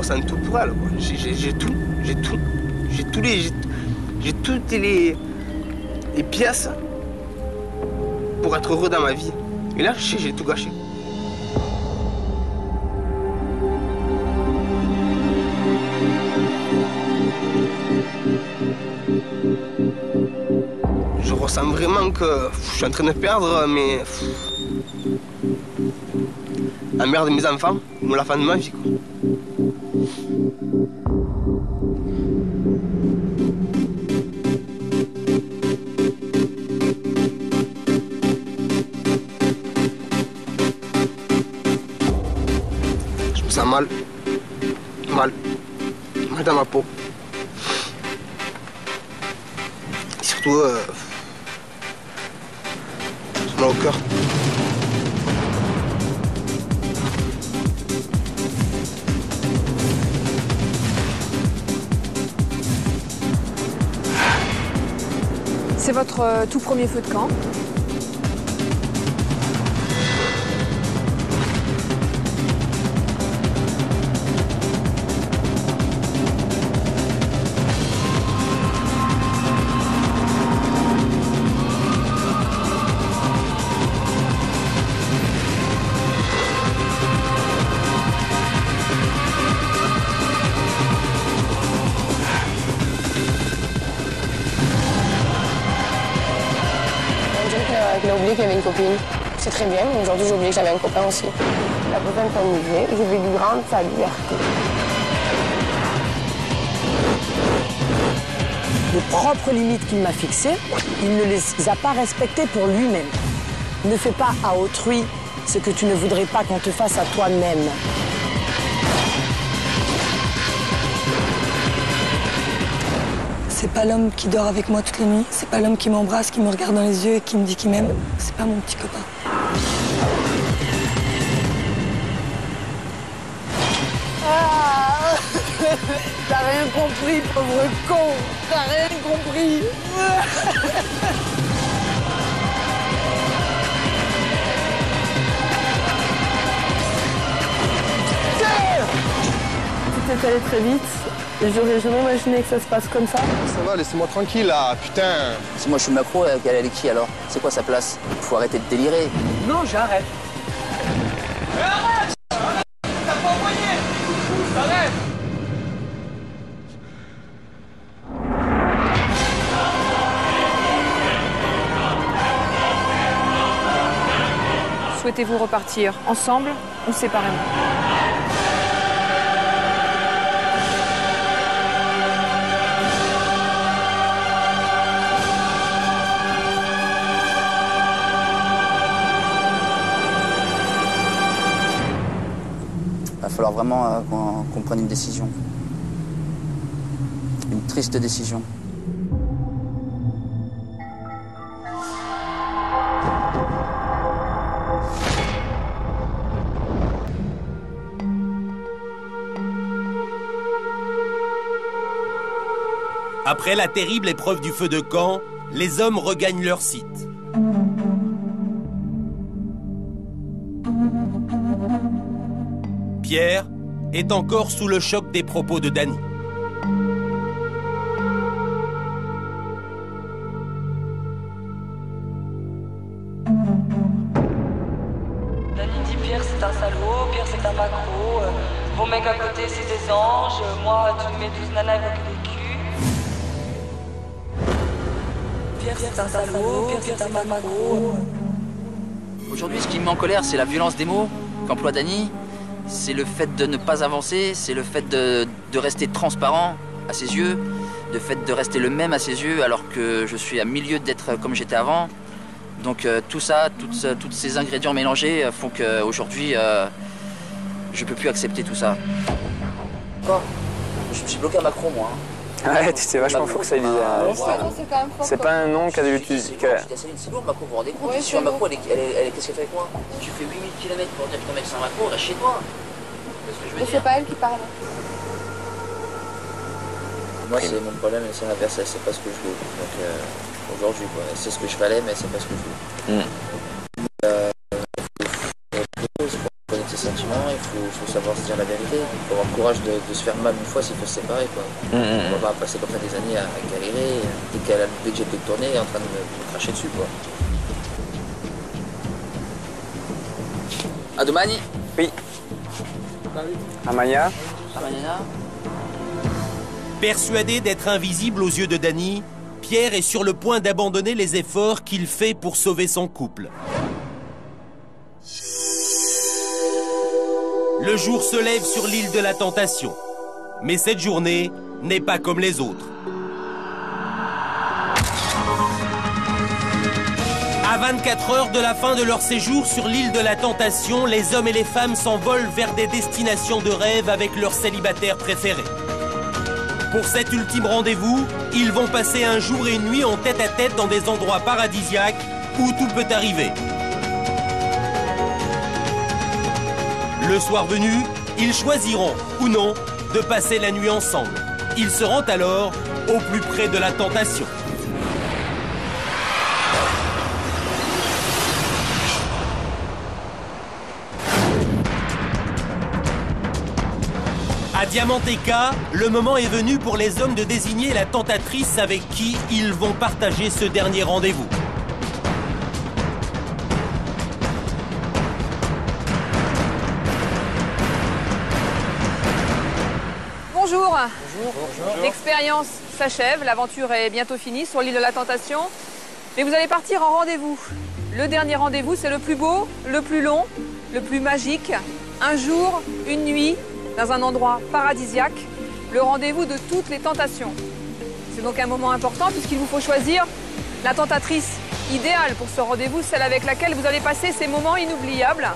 ressens tout pour elle. J'ai tout. J'ai toutes les pièces pour être heureux dans ma vie. Et là, j'ai tout gâché. Je ressens vraiment que je suis en train de perdre la mère de mes enfants, ou la femme de ma vie, quoi. Je me sens mal dans ma peau. Et surtout, j'ai mal au cœur. C'est votre tout premier feu de camp. Il a oublié qu'il y avait une copine. C'est très bien, mais aujourd'hui j'ai oublié que j'avais un copain aussi. La prochaine fois je vais lui rendre sa liberté. Les propres limites qu'il m'a fixées, il ne les a pas respectées pour lui-même. Ne fais pas à autrui ce que tu ne voudrais pas qu'on te fasse à toi-même. C'est pas l'homme qui dort avec moi toutes les nuits, c'est pas l'homme qui m'embrasse, qui me regarde dans les yeux et qui me dit qu'il m'aime. C'est pas mon petit copain. Ah t'as rien compris, pauvre con. T'as rien compris. Tout est allé très vite. J'aurais jamais imaginé que ça se passe comme ça. Ça va, laissez-moi tranquille là, putain. Si moi je suis Macron, elle est qui alors? C'est quoi sa place? Faut arrêter de délirer. Non, j'arrête. Arrête! T'as pas envoyé! Arrête! Souhaitez-vous repartir ensemble ou séparément? Il va falloir vraiment qu'on prenne une décision. Une triste décision. Après la terrible épreuve du feu de camp, les hommes regagnent leur site. Pierre est encore sous le choc des propos de Dany. Dany dit Pierre c'est un salaud, Pierre c'est un macro, vos mecs à côté c'est des anges, moi tu me mets 12 nanas avec des culs. Pierre c'est un salaud, Pierre c'est un macro. Aujourd'hui, ce qui me met en colère, c'est la violence des mots qu'emploie Dany. C'est le fait de ne pas avancer, c'est le fait de rester transparent à ses yeux, le fait de rester le même à ses yeux alors que je suis à milieu d'être comme j'étais avant. Donc tout ça, tous ces ingrédients mélangés font qu'aujourd'hui, je peux plus accepter tout ça. Quoi? Je me suis bloqué à Macron, moi. Ouais, c'est vachement faux que ça dise. C'est pas un nom qu'a l'utilisé. C'est lourd, Macron, vous vous rendez compte? Je suis à Macron, qu'est-ce qu'elle fait avec moi? Tu fais 8000 km pour dire que ton mec c'est un Macron, reste chez toi. Mais c'est pas elle qui parle. Moi, c'est mon problème et c'est l'inverse, c'est pas ce que je veux. Donc aujourd'hui, quoi, c'est ce que je valais, mais c'est pas ce que je veux. Il faut connaître ses sentiments, il faut savoir se dire la vérité. Il faut avoir le courage de se faire mal une fois s'il faut se séparer, quoi. On va pas passer comme ça des années à galérer, dès que j'ai pu tourner, en train de me cracher dessus, quoi. A domani? Oui. Amaya? Amaya? Persuadé d'être invisible aux yeux de Dany, Pierre est sur le point d'abandonner les efforts qu'il fait pour sauver son couple. Le jour se lève sur l'île de la Tentation. Mais cette journée n'est pas comme les autres. À 24 heures de la fin de leur séjour sur l'île de la Tentation, les hommes et les femmes s'envolent vers des destinations de rêve avec leurs célibataires préférés. Pour cet ultime rendez-vous, ils vont passer un jour et une nuit en tête-à-tête dans des endroits paradisiaques où tout peut arriver. Le soir venu, ils choisiront, ou non, de passer la nuit ensemble. Ils seront alors au plus près de la tentation. À Diamanteca, le moment est venu pour les hommes de désigner la tentatrice avec qui ils vont partager ce dernier rendez-vous. Bonjour. Bonjour. L'expérience s'achève, l'aventure est bientôt finie sur l'île de la Tentation. Mais vous allez partir en rendez-vous. Le dernier rendez-vous, c'est le plus beau, le plus long, le plus magique. Un jour, une nuit, dans un endroit paradisiaque, le rendez-vous de toutes les tentations. C'est donc un moment important puisqu'il vous faut choisir la tentatrice idéale pour ce rendez-vous, celle avec laquelle vous allez passer ces moments inoubliables.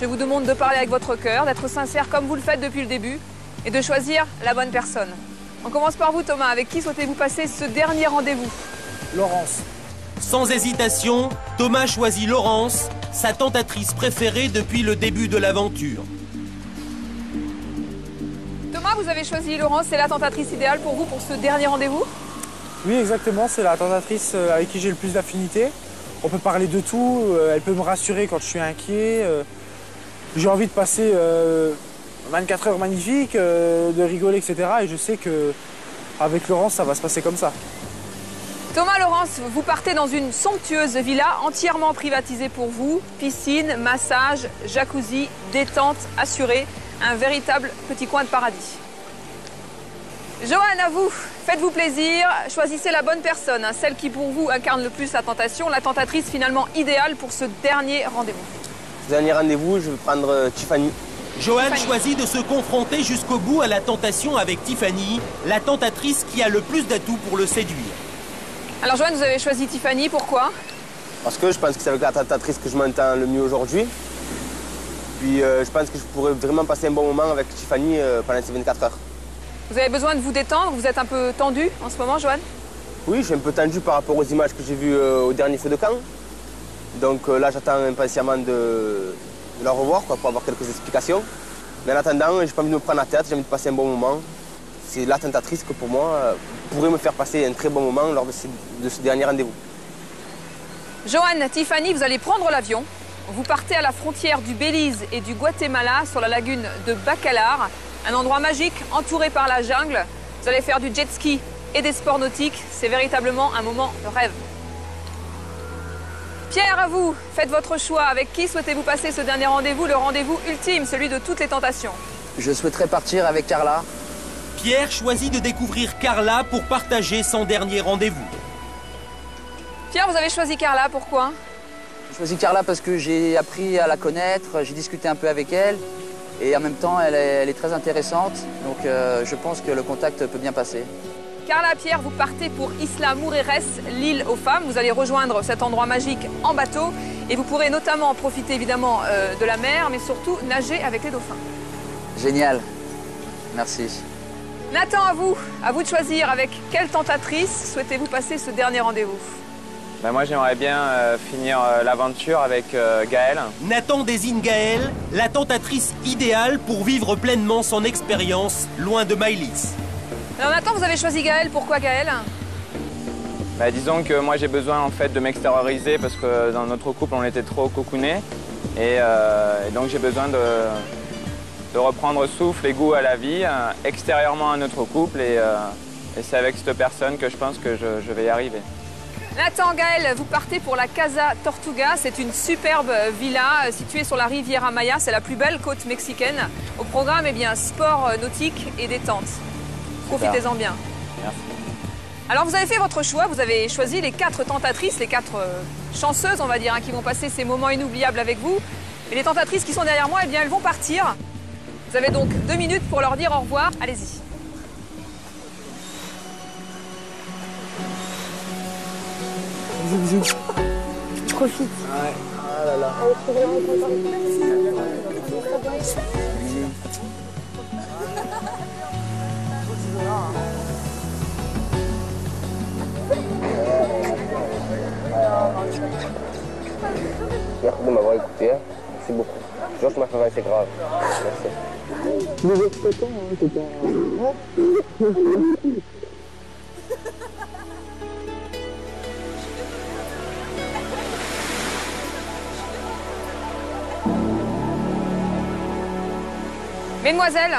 Je vous demande de parler avec votre cœur, d'être sincère comme vous le faites depuis le début et de choisir la bonne personne. On commence par vous, Thomas. Avec qui souhaitez-vous passer ce dernier rendez-vous? Laurence. Sans hésitation, Thomas choisit Laurence, sa tentatrice préférée depuis le début de l'aventure. Thomas, vous avez choisi Laurence, c'est la tentatrice idéale pour vous pour ce dernier rendez-vous? Oui, exactement, c'est la tentatrice avec qui j'ai le plus d'affinité. On peut parler de tout, elle peut me rassurer quand je suis inquiet. J'ai envie de passer 24 heures magnifiques, de rigoler, etc. Et je sais qu'avec Laurence, ça va se passer comme ça. Thomas, Laurence, vous partez dans une somptueuse villa entièrement privatisée pour vous. Piscine, massage, jacuzzi, détente assurée. Un véritable petit coin de paradis. Johan, à vous, faites-vous plaisir, choisissez la bonne personne, hein, celle qui pour vous incarne le plus la tentation, la tentatrice finalement idéale pour ce dernier rendez-vous. Dernier rendez-vous, je vais prendre Tiffany. Johan choisit de se confronter jusqu'au bout à la tentation avec Tiffany, la tentatrice qui a le plus d'atouts pour le séduire. Alors Johan, vous avez choisi Tiffany, pourquoi? Parce que je pense que c'est avec la tentatrice que je m'entends le mieux aujourd'hui. Puis je pense que je pourrais vraiment passer un bon moment avec Tiffany pendant ces 24 heures. Vous avez besoin de vous détendre, vous êtes un peu tendu en ce moment, Johan? Oui, je suis un peu tendu par rapport aux images que j'ai vues au dernier feu de camp. Donc là, j'attends impatiemment de la revoir pour avoir quelques explications. Mais en attendant, j'ai pas envie de me prendre la tête, j'ai envie de passer un bon moment. C'est la tentatrice que pour moi pourrait me faire passer un très bon moment lors de ce dernier rendez-vous. Johan, Tiffany, vous allez prendre l'avion. Vous partez à la frontière du Belize et du Guatemala sur la lagune de Bacalar, un endroit magique entouré par la jungle. Vous allez faire du jet ski et des sports nautiques. C'est véritablement un moment de rêve. Pierre, à vous, faites votre choix. Avec qui souhaitez-vous passer ce dernier rendez-vous, le rendez-vous ultime, celui de toutes les tentations? Je souhaiterais partir avec Carla. Pierre choisit de découvrir Carla pour partager son dernier rendez-vous. Pierre, vous avez choisi Carla, pourquoi? J'ai choisi Carla parce que j'ai appris à la connaître, j'ai discuté un peu avec elle et en même temps elle est très intéressante, donc je pense que le contact peut bien passer. Carla, Pierre, vous partez pour Isla Mujeres, l'île aux femmes. Vous allez rejoindre cet endroit magique en bateau et vous pourrez notamment profiter évidemment de la mer, mais surtout nager avec les dauphins. Génial, merci. Nathan, à vous de choisir avec quelle tentatrice souhaitez-vous passer ce dernier rendez-vous? Ben moi, j'aimerais bien finir l'aventure avec Gaëlle. Nathan désigne Gaëlle, la tentatrice idéale pour vivre pleinement son expérience loin de Maëlys. Alors Nathan, vous avez choisi Gaëlle, pourquoi Gaëlle? Ben, disons que moi, j'ai besoin en fait de m'extérioriser parce que dans notre couple, on était trop cocoonés. Et donc, j'ai besoin de reprendre souffle et goût à la vie, extérieurement à notre couple. Et c'est avec cette personne que je pense que je vais y arriver. Nathan, Gaël, vous partez pour la Casa Tortuga. C'est une superbe villa située sur la Riviera Maya. C'est la plus belle côte mexicaine. Au programme, eh bien, sport nautique et détente. Profitez-en bien. Merci. Alors, vous avez fait votre choix. Vous avez choisi les 4 tentatrices, les 4 chanceuses, on va dire, hein, qui vont passer ces moments inoubliables avec vous. Et les tentatrices qui sont derrière moi, eh bien, elles vont partir. Vous avez donc 2 minutes pour leur dire au revoir. Allez-y. Bisous. Profite. Ouais. Ah là là. Je suis vraiment contente. Merci de m'avoir écouté. Merci beaucoup. Georges m'a fait c'est grave. Merci. Vous êtes content, hein, c'est pas... Mesdemoiselles,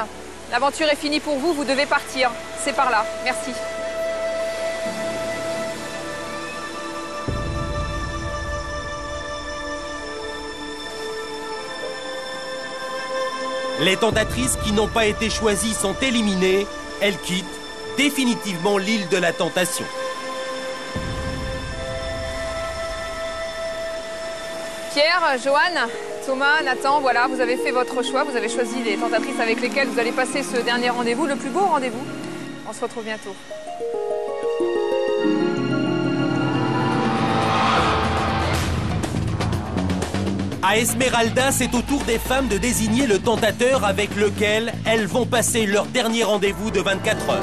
l'aventure est finie pour vous, vous devez partir. C'est par là. Merci. Les tentatrices qui n'ont pas été choisies sont éliminées. Elles quittent définitivement l'île de la Tentation. Pierre, Joanne, Thomas, Nathan, voilà, vous avez fait votre choix. Vous avez choisi les tentatrices avec lesquelles vous allez passer ce dernier rendez-vous, le plus beau rendez-vous. On se retrouve bientôt. À Esmeralda, c'est au tour des femmes de désigner le tentateur avec lequel elles vont passer leur dernier rendez-vous de 24 heures.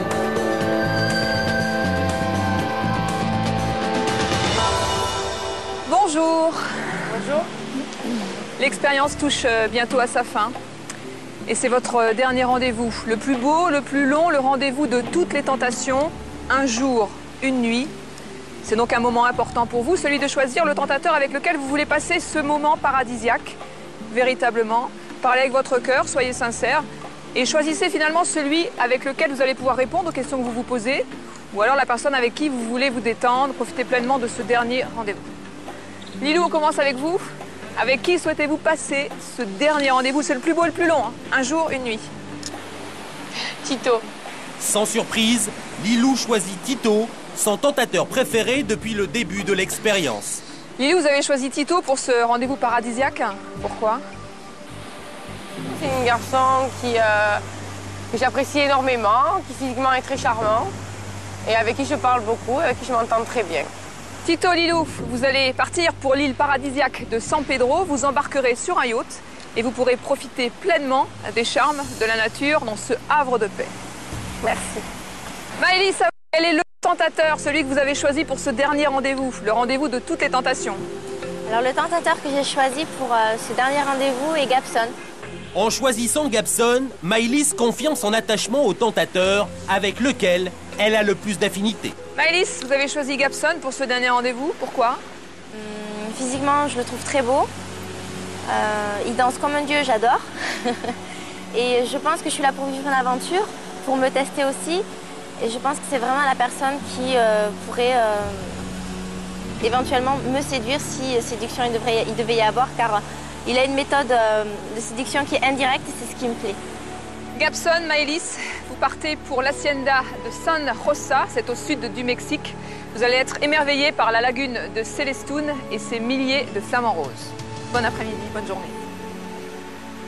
Bonjour. Bonjour. L'expérience touche bientôt à sa fin. Et c'est votre dernier rendez-vous. Le plus beau, le plus long, le rendez-vous de toutes les tentations. Un jour, une nuit. C'est donc un moment important pour vous, celui de choisir le tentateur avec lequel vous voulez passer ce moment paradisiaque. Véritablement, parlez avec votre cœur, soyez sincère. Et choisissez finalement celui avec lequel vous allez pouvoir répondre aux questions que vous vous posez. Ou alors la personne avec qui vous voulez vous détendre, profiter pleinement de ce dernier rendez-vous. Lilou, on commence avec vous. Avec qui souhaitez-vous passer ce dernier rendez-vous? C'est le plus beau et le plus long, hein. Un jour, une nuit. Tito. Sans surprise, Lilou choisit Tito, son tentateur préféré depuis le début de l'expérience. Lilou, vous avez choisi Tito pour ce rendez-vous paradisiaque. Pourquoi? C'est un garçon que j'apprécie énormément, qui physiquement est très charmant et avec qui je parle beaucoup, avec qui je m'entends très bien. Tito, Lilou, vous allez partir pour l'île paradisiaque de San Pedro. Vous embarquerez sur un yacht et vous pourrez profiter pleinement des charmes de la nature dans ce havre de paix. Merci. Maëlys, quel est le tentateur, celui que vous avez choisi pour ce dernier rendez-vous, le rendez-vous de toutes les tentations? Alors le tentateur que j'ai choisi pour ce dernier rendez-vous est Gabson. En choisissant Gabson, Maëlys confirme son attachement au tentateur avec lequel elle a le plus d'affinité. Maëlys, vous avez choisi Gabson pour ce dernier rendez-vous. Pourquoi? Physiquement, je le trouve très beau. Il danse comme un dieu, j'adore. Et je pense que je suis là pour vivre une aventure, pour me tester aussi. Et je pense que c'est vraiment la personne qui pourrait éventuellement me séduire si séduction il devait y avoir, car il a une méthode de séduction qui est indirecte et c'est ce qui me plaît. Gabson, Maëlys, vous partez pour l'hacienda de San Rosa, c'est au sud du Mexique. Vous allez être émerveillés par la lagune de Celestún et ses milliers de flamants roses. Bon après-midi, bonne journée.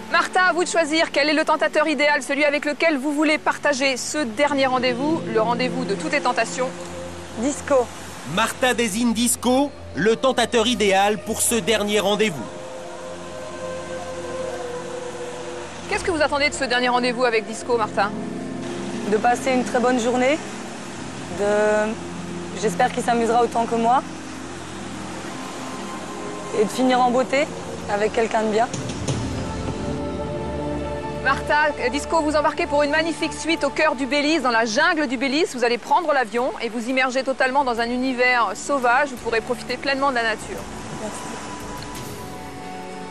Martha, à vous de choisir quel est le tentateur idéal, celui avec lequel vous voulez partager ce dernier rendez-vous, le rendez-vous de toutes les tentations. Disco. Martha désigne Disco, le tentateur idéal pour ce dernier rendez-vous. Qu'est-ce que vous attendez de ce dernier rendez-vous avec Disco, Martha? De passer une très bonne journée. J'espère qu'il s'amusera autant que moi. Et de finir en beauté avec quelqu'un de bien. Martha, Disco, vous embarquez pour une magnifique suite au cœur du Belize, dans la jungle du Belize. Vous allez prendre l'avion et vous immerger totalement dans un univers sauvage. Vous pourrez profiter pleinement de la nature. Merci.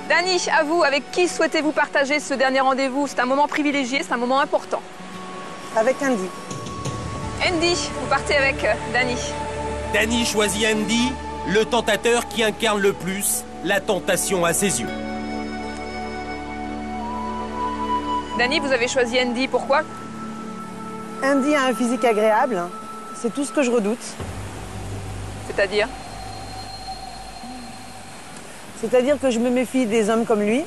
Dani, à vous, avec qui souhaitez-vous partager ce dernier rendez-vous? C'est un moment privilégié, c'est un moment important. Avec Andy. Andy, vous partez avec Dani. Dani choisit Andy, le tentateur qui incarne le plus la tentation à ses yeux. Dani, vous avez choisi Andy, pourquoi? Andy a un physique agréable, c'est tout ce que je redoute. C'est-à-dire? C'est-à-dire que je me méfie des hommes comme lui.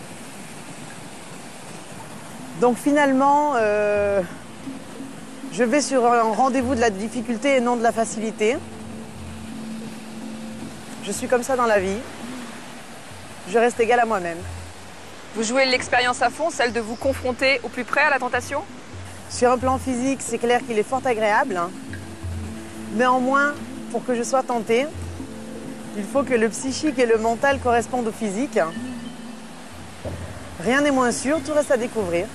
Donc finalement, je vais sur un rendez-vous de la difficulté et non de la facilité. Je suis comme ça dans la vie. Je reste égale à moi-même. Vous jouez l'expérience à fond, celle de vous confronter au plus près à la tentation? Sur un plan physique, c'est clair qu'il est fort agréable. Néanmoins, pour que je sois tentée, il faut que le psychique et le mental correspondent au physique. Rien n'est moins sûr, tout reste à découvrir.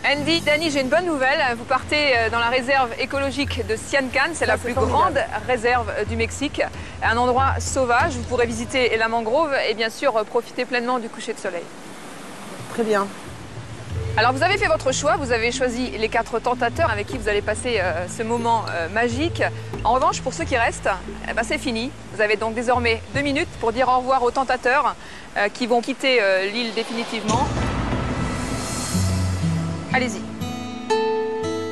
Andy, Dani, j'ai une bonne nouvelle. Vous partez dans la réserve écologique de Siancan. C'est la plus grande réserve du Mexique. Un endroit sauvage. Vous pourrez visiter la mangrove et bien sûr profiter pleinement du coucher de soleil. Très bien. Alors vous avez fait votre choix. Vous avez choisi les 4 tentateurs avec qui vous allez passer ce moment magique. En revanche, pour ceux qui restent, eh ben, c'est fini. Vous avez donc désormais 2 minutes pour dire au revoir aux tentateurs qui vont quitter l'île définitivement. Allez-y.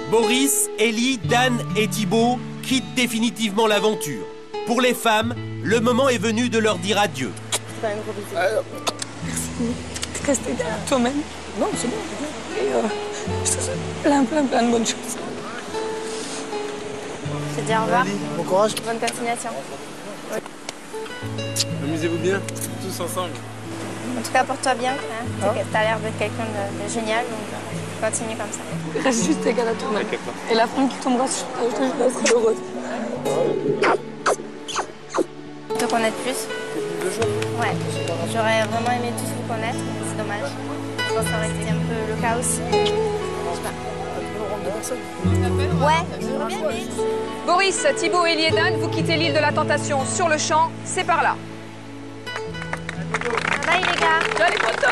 Boris, Ellie, Dan et Thibaut quittent définitivement l'aventure. Pour les femmes, le moment est venu de leur dire adieu. Merci. Restez derrière toi-même. Non, c'est bon. Et je te souhaite plein de bonnes choses. Je te dis au revoir. Bon courage. Bonne continuation. Amusez-vous bien, tous ensemble. En tout cas, porte-toi bien. Hein. T'as l'air d'être quelqu'un de génial, donc continue comme ça. Reste juste égal à toi-même. Et la femme qui tombera sur toi, je te serai heureuse. Te connaître plus? Ouais, j'aurais vraiment aimé tous vous connaître, mais c'est dommage. Je pense que ça aurait été un peu le cas aussi. Ouais, j'aurais bien aimé. Boris, Thibaut, Ellie et Dan, vous quittez l'île de la Tentation sur le champ. C'est par là. Bye les gars. Ciao les photos.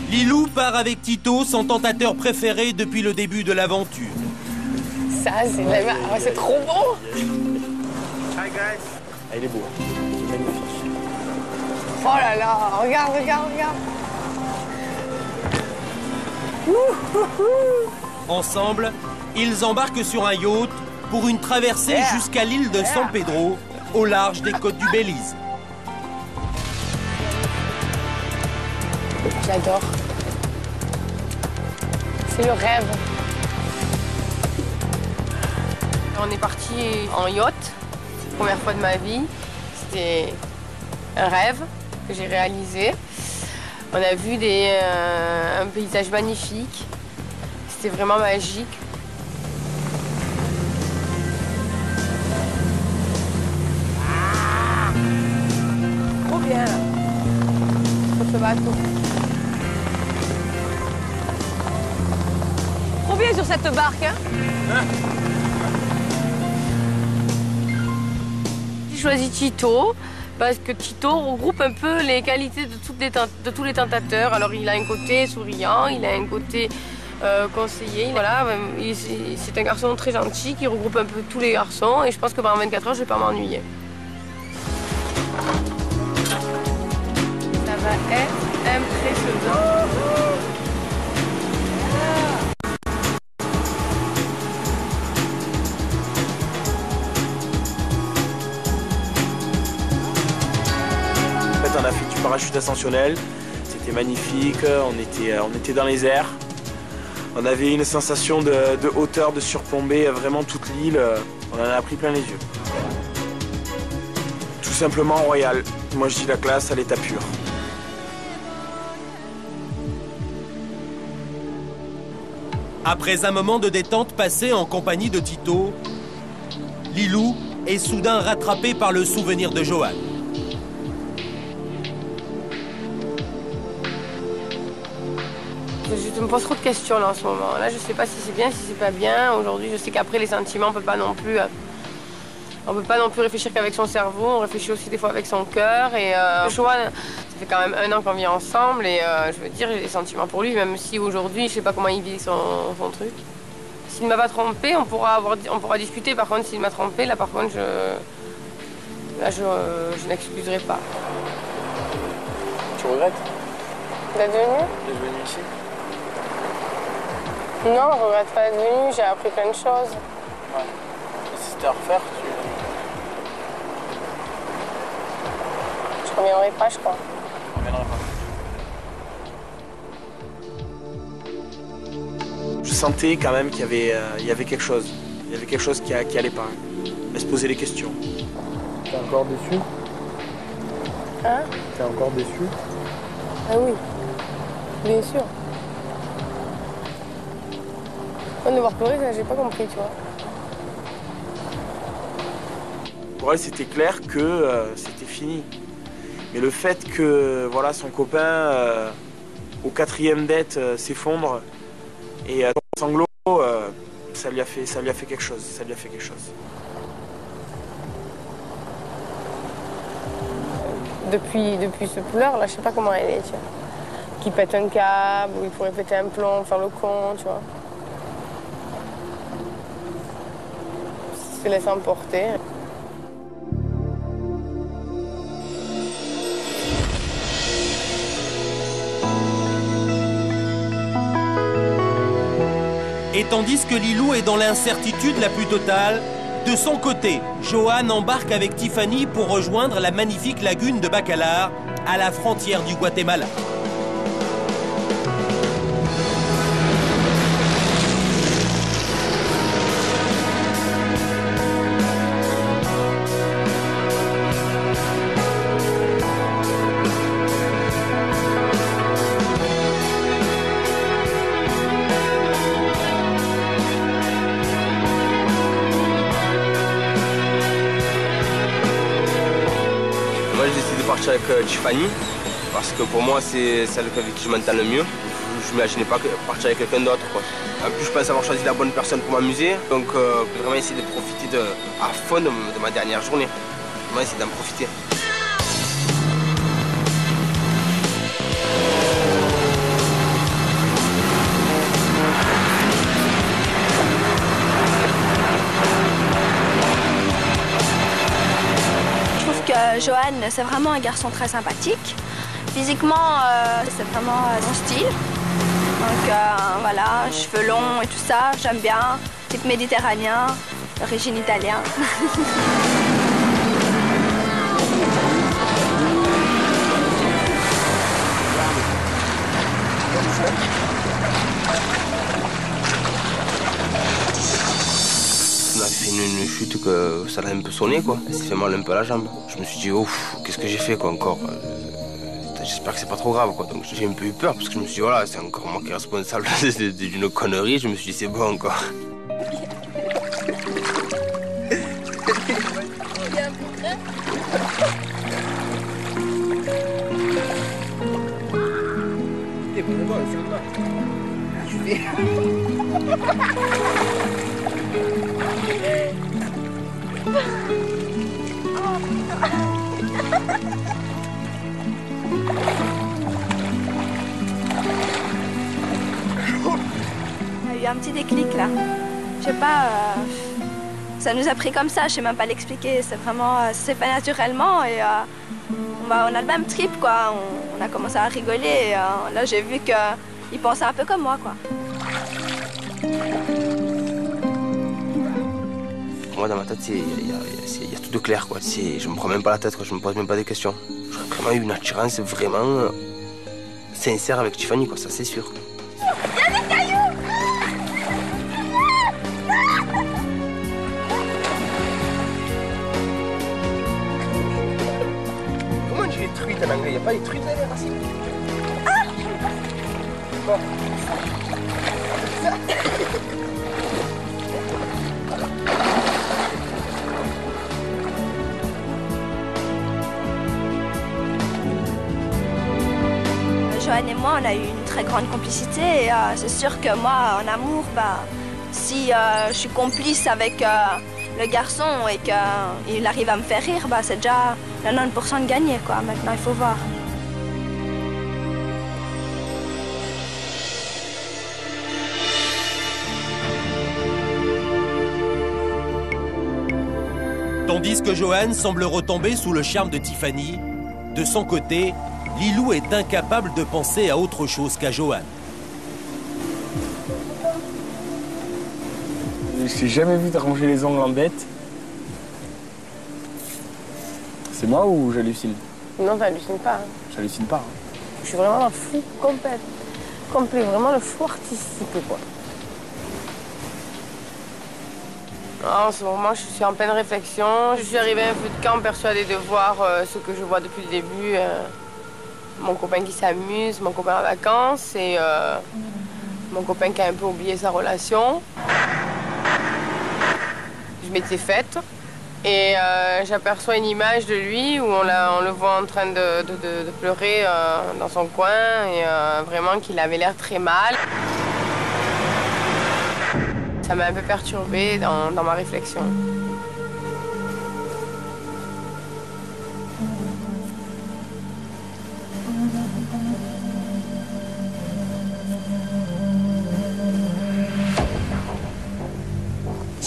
Lilou part avec Tito, son tentateur préféré depuis le début de l'aventure. Ça, c'est trop beau. Hi guys. Ah, il est beau. Il est magnifique. Oh là là, regarde. Ensemble, ils embarquent sur un yacht pour une traversée jusqu'à l'île de San Pedro, au large des côtes du Belize. J'adore. C'est le rêve. On est parti en yacht, première fois de ma vie. C'était un rêve que j'ai réalisé. On a vu un paysage magnifique. C'était vraiment magique. Trop bien là. Sur ce bateau. Trop bien sur cette barque, hein. J'ai choisi Tito parce que Tito regroupe un peu les qualités de tous les tentateurs. Alors il a un côté souriant, il a un côté conseiller. Voilà, c'est un garçon très gentil qui regroupe un peu tous les garçons et je pense que pendant 24 heures, je ne vais pas m'ennuyer. Ça va être impressionnant. On a fait du parachute ascensionnel, c'était magnifique, on était dans les airs. On avait une sensation de hauteur, de surplomber vraiment toute l'île, on en a pris plein les yeux. Tout simplement royal, moi je dis la classe à l'état pur. Après un moment de détente passé en compagnie de Tito, Lilou est soudain rattrapé par le souvenir de Johan. Je me pose trop de questions là en ce moment. Là, je sais pas si c'est bien, si c'est pas bien. Aujourd'hui, je sais qu'après les sentiments, on peut pas non plus réfléchir qu'avec son cerveau. On réfléchit aussi des fois avec son cœur. Et Johan, ça fait quand même 1 an qu'on vit ensemble. Et je veux dire, j'ai des sentiments pour lui, même si aujourd'hui, je sais pas comment il vit son truc. S'il ne m'a pas trompé, on pourra discuter. Par contre, s'il m'a trompé, là, par contre, je n'excuserai pas. Tu regrettes D'être venu ici? Non, je regrette pas d'être venue, j'ai appris plein de choses. Ouais. Et si c'était à refaire, Je reviendrai pas, je crois. Tu reviendrais pas. Je sentais quand même qu'il y avait quelque chose. Il y avait quelque chose qui allait pas. Elle se posait des questions. T'es encore déçu? Hein? T'es encore déçu? Ah oui, bien sûr. De devoir pleurer, j'ai pas compris, tu vois. Pour elle, c'était clair que c'était fini. Mais le fait que voilà, son copain, au 4e date, s'effondre et sanglots, ça lui a fait quelque chose. Ça lui a fait quelque chose. Depuis ce pleur, là, je sais pas comment elle est, tu vois. Qui pète un câble, ou il pourrait péter un plomb, faire le con, tu vois. Se laisse emporter. Et tandis que Lilou est dans l'incertitude la plus totale, de son côté, Johan embarque avec Tiffany pour rejoindre la magnifique lagune de Bacalar, à la frontière du Guatemala. Avec Tiffany, parce que pour moi c'est celle avec qui je m'entends le mieux. Je n'imaginais pas partir avec quelqu'un d'autre. En plus je pense avoir choisi la bonne personne pour m'amuser, donc vraiment essayer de profiter à fond de ma dernière journée. Vraiment essayer d'en profiter. Johan, c'est vraiment un garçon très sympathique. Physiquement, c'est vraiment son style. Donc voilà, cheveux longs et tout ça, j'aime bien. Type méditerranéen, d'origine italienne. On a fait une chute que ça l'a un peu sonné, quoi. Elle s'est fait mal un peu à la jambe. Je me suis dit, ouf, qu'est-ce que j'ai fait, quoi, encore. J'espère que c'est pas trop grave, quoi. Donc j'ai un peu eu peur, parce que je me suis dit, voilà, c'est encore moi qui est responsable d'une connerie. Je me suis dit, c'est bon, encore. On a eu un petit déclic là. Je sais pas, ça nous a pris comme ça, je sais même pas l'expliquer. C'est vraiment, c'est fait naturellement et on a le même trip quoi. On a commencé à rigoler et là j'ai vu qu'il pensait un peu comme moi quoi. Moi dans ma tête il y a tout de clair quoi. Je me prends même pas la tête quoi. Je me pose même pas des questions. J'aurais vraiment eu une attirance vraiment sincère avec Tiffany quoi, ça c'est sûr. Il y a des cailloux. Comment on dit les truites en anglais? Il n'y a pas les truites là, les racines? Bon. Johan et moi, on a eu une très grande complicité. Et c'est sûr que moi, en amour, si je suis complice avec le garçon et qu'il arrive à me faire rire, c'est déjà 90% de gagné, quoi. Maintenant, il faut voir. Tandis que Johan semble retomber sous le charme de Tiffany, de son côté, Lilou est incapable de penser à autre chose qu'à Johan. Je t'ai jamais vu te ranger les ongles en bête. C'est moi ou j'hallucine? Non, t'hallucines pas. Hein. J'hallucine pas. Je suis vraiment un fou complet, vraiment le fou artistique, quoi. En ce moment, je suis en pleine réflexion. Je suis arrivée à un feu de camp persuadée de voir ce que je vois depuis le début. Mon copain qui s'amuse, mon copain en vacances et mon copain qui a un peu oublié sa relation. Je m'étais faite et j'aperçois une image de lui où on le voit en train de pleurer dans son coin et vraiment qu'il avait l'air très mal. Ça m'a un peu perturbée dans ma réflexion.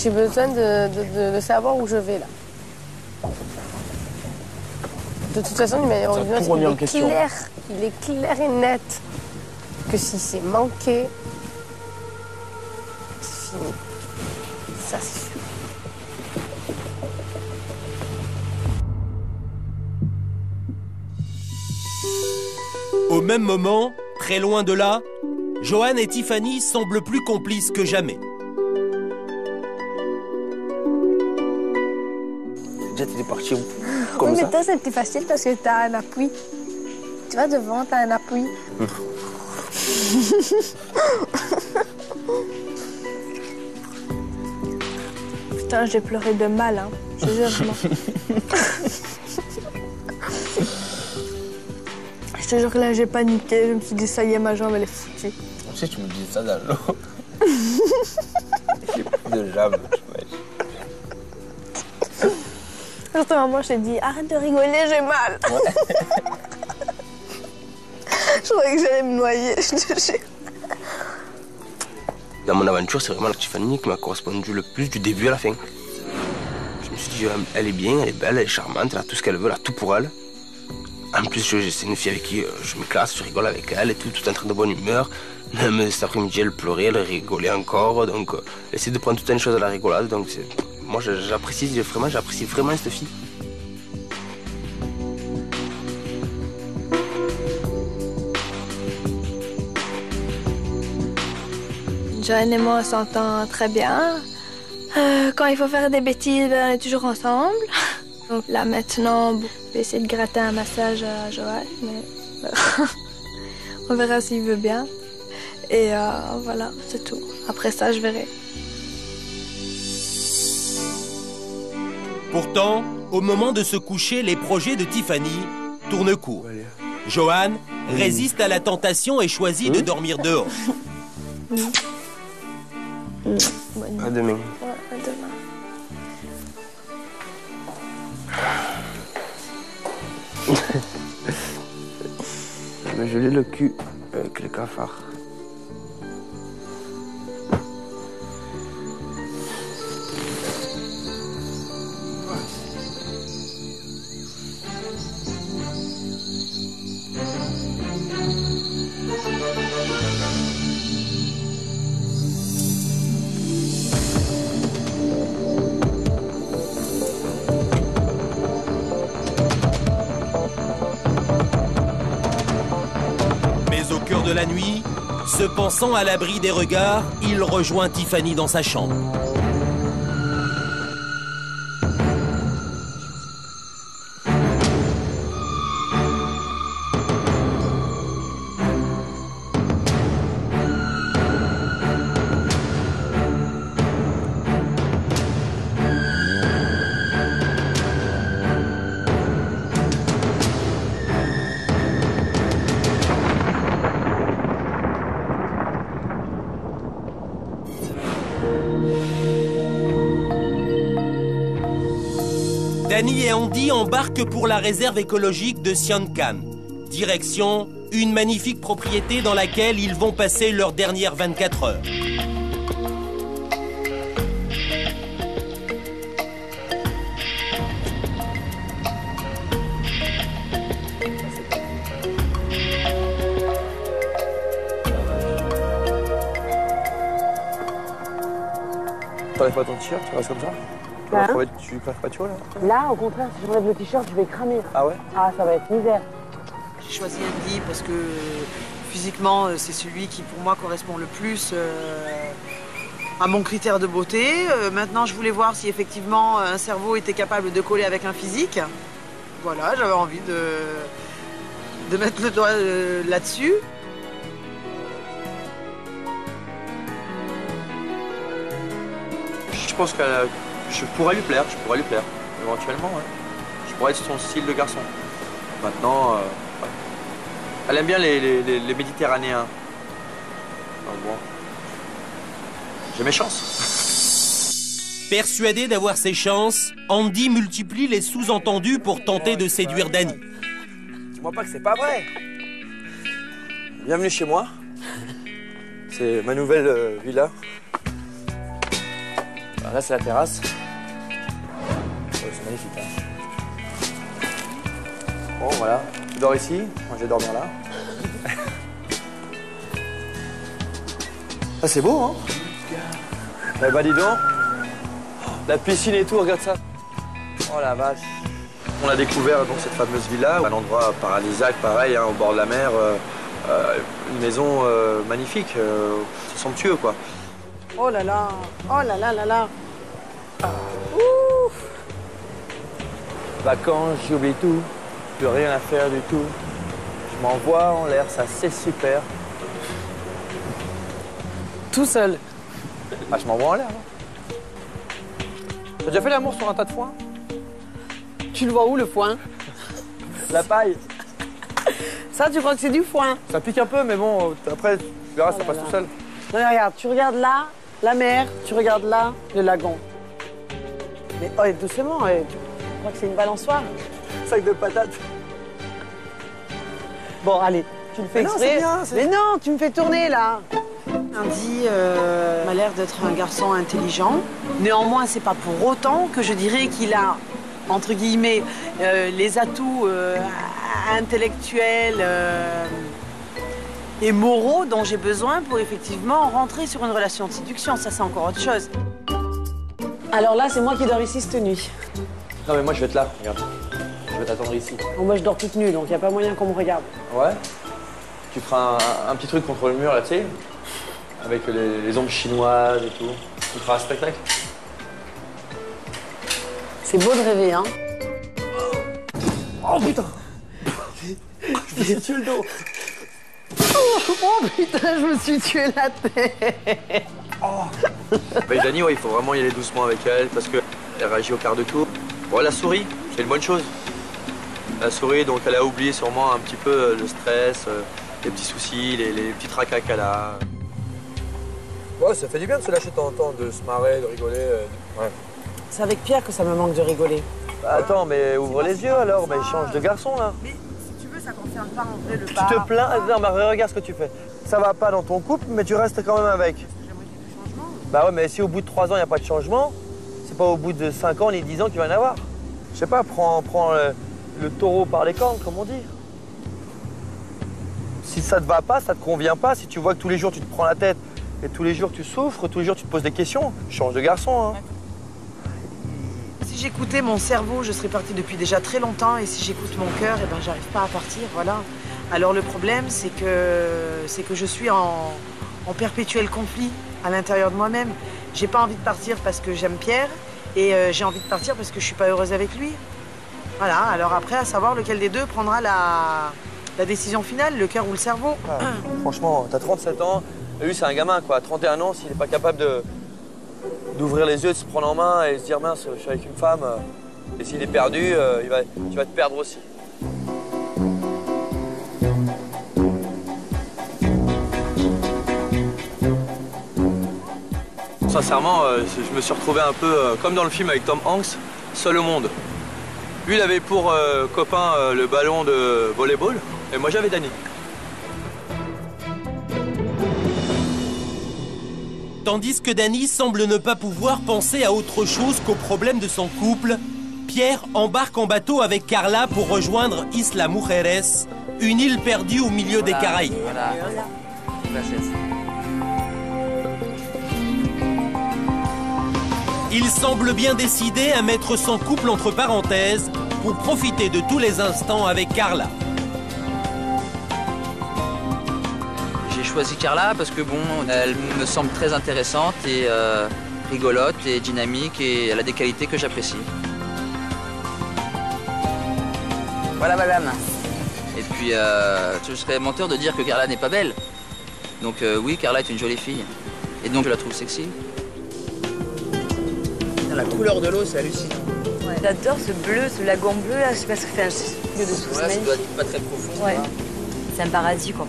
J'ai besoin de savoir où je vais là. De toute façon, il est clair et net que si c'est manqué, c'est fini. Ça, c'est sûr. Au même moment, très loin de là, Johan et Tiffany semblent plus complices que jamais. Déjà, t'es parti comme oui, ça. mais toi, c'est plus facile parce que t'as un appui. Tu vois, devant, t'as un appui. Putain, j'ai pleuré de mal, hein. Je te jure, vraiment. Je te jure que là, j'ai paniqué. Je me suis dit, ça y est, ma jambe, elle est foutue. Tu sais, tu me dis ça dans l'eau. J'ai plus de jambes, Juste à un moment, je t'ai dit, arrête de rigoler, j'ai mal. Ouais. Je croyais que j'allais me noyer, je te jure. Dans mon aventure, c'est vraiment la Tiffany qui m'a correspondu le plus du début à la fin. Je me suis dit, elle est bien, elle est belle, elle est charmante, elle a tout ce qu'elle veut, elle a tout pour elle. En plus, c'est une fille avec qui je me classe, je rigole avec elle et tout en train de bonne humeur. Même cet après-midi, elle pleurait, elle rigolait encore. Donc, essayer de prendre toute une chose à la rigolade. Donc, moi, j'apprécie vraiment cette fille. Johan et moi, on s'entend très bien. Quand il faut faire des bêtises, on est toujours ensemble. Donc là, maintenant, je vais essayer de gratter un massage à Johan, mais on verra s'il veut bien. Et voilà, c'est tout. Après ça, je verrai. Pourtant, au moment de se coucher, les projets de Tiffany tournent court. Johan résiste à la tentation et choisit de dormir dehors. À demain. Ouais, à demain. Je me gelais le cul avec le cafard. De la nuit, se pensant à l'abri des regards, il rejoint Tiffany dans sa chambre. Dany et Andy embarquent pour la réserve écologique de Sian Khan. Direction, une magnifique propriété dans laquelle ils vont passer leurs dernières 24 heures. T'enlèves pas ton t-shirt, tu restes comme ça? Tu crèves pas de chaud là? Là, au contraire, si j'enlève le t-shirt, je vais cramer. Ah ouais? Ah, ça va être misère. J'ai choisi Andy parce que physiquement, c'est celui qui pour moi correspond le plus à mon critère de beauté. Maintenant, je voulais voir si effectivement un cerveau était capable de coller avec un physique. Voilà, j'avais envie de mettre le doigt là-dessus. Je pense que je pourrais lui plaire, éventuellement, ouais. Je pourrais être son style de garçon. Maintenant, ouais. Elle aime bien les Méditerranéens. Donc bon, j'ai mes chances. Persuadé d'avoir ses chances, Andy multiplie les sous-entendus pour tenter de séduire Dany. Dis-moi pas que c'est pas vrai. Bienvenue chez moi. C'est ma nouvelle villa. Alors là, c'est la terrasse. Ouais, c'est magnifique. Hein. Bon, voilà. Tu dors ici. Moi, je vais dormir là. Ah, c'est beau, hein? Eh bah, dis donc. La piscine et tout, regarde ça. Oh la vache. On a découvert donc cette fameuse villa, un endroit paradisiaque, pareil, hein, au bord de la mer. Une maison magnifique. C'est somptueux, quoi. Oh là là, oh là là là là. Ouf. Vacances, j'oublie tout, plus rien à faire du tout. Je m'envoie en l'air, ça c'est super. Tout seul. Ah, je m'envoie en l'air. Hein. T'as déjà fait l'amour sur un tas de foin? Tu le vois où, le foin? La paille. Ça, tu crois que c'est du foin? Ça pique un peu, mais bon, après, tu verras, ça passe tout seul. Non, mais regarde, tu regardes là, la mer, tu regardes là, le lagon. Mais oh, doucement, tu crois que c'est une balançoire? Sac de patates. Bon, allez, tu le fais exprès. Mais non, tu me fais tourner, là. Andy m'a l'air d'être un garçon intelligent. Néanmoins, c'est pas pour autant que je dirais qu'il a, entre guillemets, les atouts intellectuels et moraux dont j'ai besoin pour effectivement rentrer sur une relation de séduction. Ça, c'est encore autre chose. Alors là, c'est moi qui dors ici cette nuit. Non, mais moi, je vais être là, regarde. Je vais t'attendre ici. Bon, moi, je dors toute nue, donc il n'y a pas moyen qu'on me regarde. Ouais. Tu feras un petit truc contre le mur, là, tu sais, avec les ombres chinoises et tout. Tu feras un spectacle. C'est beau de rêver, hein. Oh, putain. Je me suis tué le dos. Oh putain, je me suis tué la tête. Oh. Bah, Dany, ouais, il faut vraiment y aller doucement avec elle parce qu'elle réagit au quart de tour. Bon, la souris, c'est une bonne chose. La souris, donc elle a oublié sûrement un petit peu le stress, les petits soucis, les petits tracas qu'elle a. Ouais, ça fait du bien de se lâcher de temps en temps, de se marrer, de rigoler. Ouais. C'est avec Pierre que ça me manque de rigoler. Bah, attends, mais ouvre les yeux alors, mais change de garçon là. Mais si tu veux, ça concerne pas en vrai le Tu bar. te plains, non, mais regarde ce que tu fais. Ça va pas dans ton couple, mais tu restes quand même avec. J'aimerais qu'il y ait du changement. Bah ouais, mais si au bout de 3 ans, il n'y a pas de changement, c'est pas au bout de 5 ans ni 10 ans qu'il va y en avoir. Je sais pas, prends le taureau par les cornes, comme on dit. Si ça te va pas, ça te convient pas, si tu vois que tous les jours tu te prends la tête et tous les jours tu souffres, tous les jours tu te poses des questions, change de garçon. Hein. Si j'écoutais mon cerveau, je serais partie depuis déjà très longtemps, et si j'écoute mon cœur, eh ben, j'arrive pas à partir, voilà. Alors le problème, c'est que je suis en perpétuel conflit à l'intérieur de moi-même. J'ai pas envie de partir parce que j'aime Pierre, et j'ai envie de partir parce que je suis pas heureuse avec lui. Voilà, alors après, à savoir lequel des deux prendra la décision finale, le cœur ou le cerveau. Ah, franchement, t'as 37 ans, lui c'est un gamin quoi, 31 ans, s'il n'est pas capable d'ouvrir les yeux, de se prendre en main et se dire mince, je suis avec une femme, et s'il est perdu, tu vas te perdre aussi. Sincèrement, je me suis retrouvé un peu comme dans le film avec Tom Hanks, seul au monde. Lui, il avait pour copain le ballon de volleyball, et moi j'avais Dany. Tandis que Dany semble ne pas pouvoir penser à autre chose qu'au problème de son couple, Pierre embarque en bateau avec Carla pour rejoindre Isla Mujeres, une île perdue au milieu des Caraïbes. Voilà. Il semble bien décidé à mettre son couple entre parenthèses pour profiter de tous les instants avec Carla. J'ai choisi Carla parce que bon, elle me semble très intéressante et rigolote et dynamique et elle a des qualités que j'apprécie. Voilà madame. Et puis, je serais menteur de dire que Carla n'est pas belle. Donc oui, Carla est une jolie fille. Et donc je la trouve sexy. La couleur de l'eau, c'est hallucinant. Ouais. J'adore ce bleu, ce lagon bleu là, je sais pas ce que c'est, un lieu de source Ouais, ça doit être pas très profond. Ouais. C'est un paradis quoi.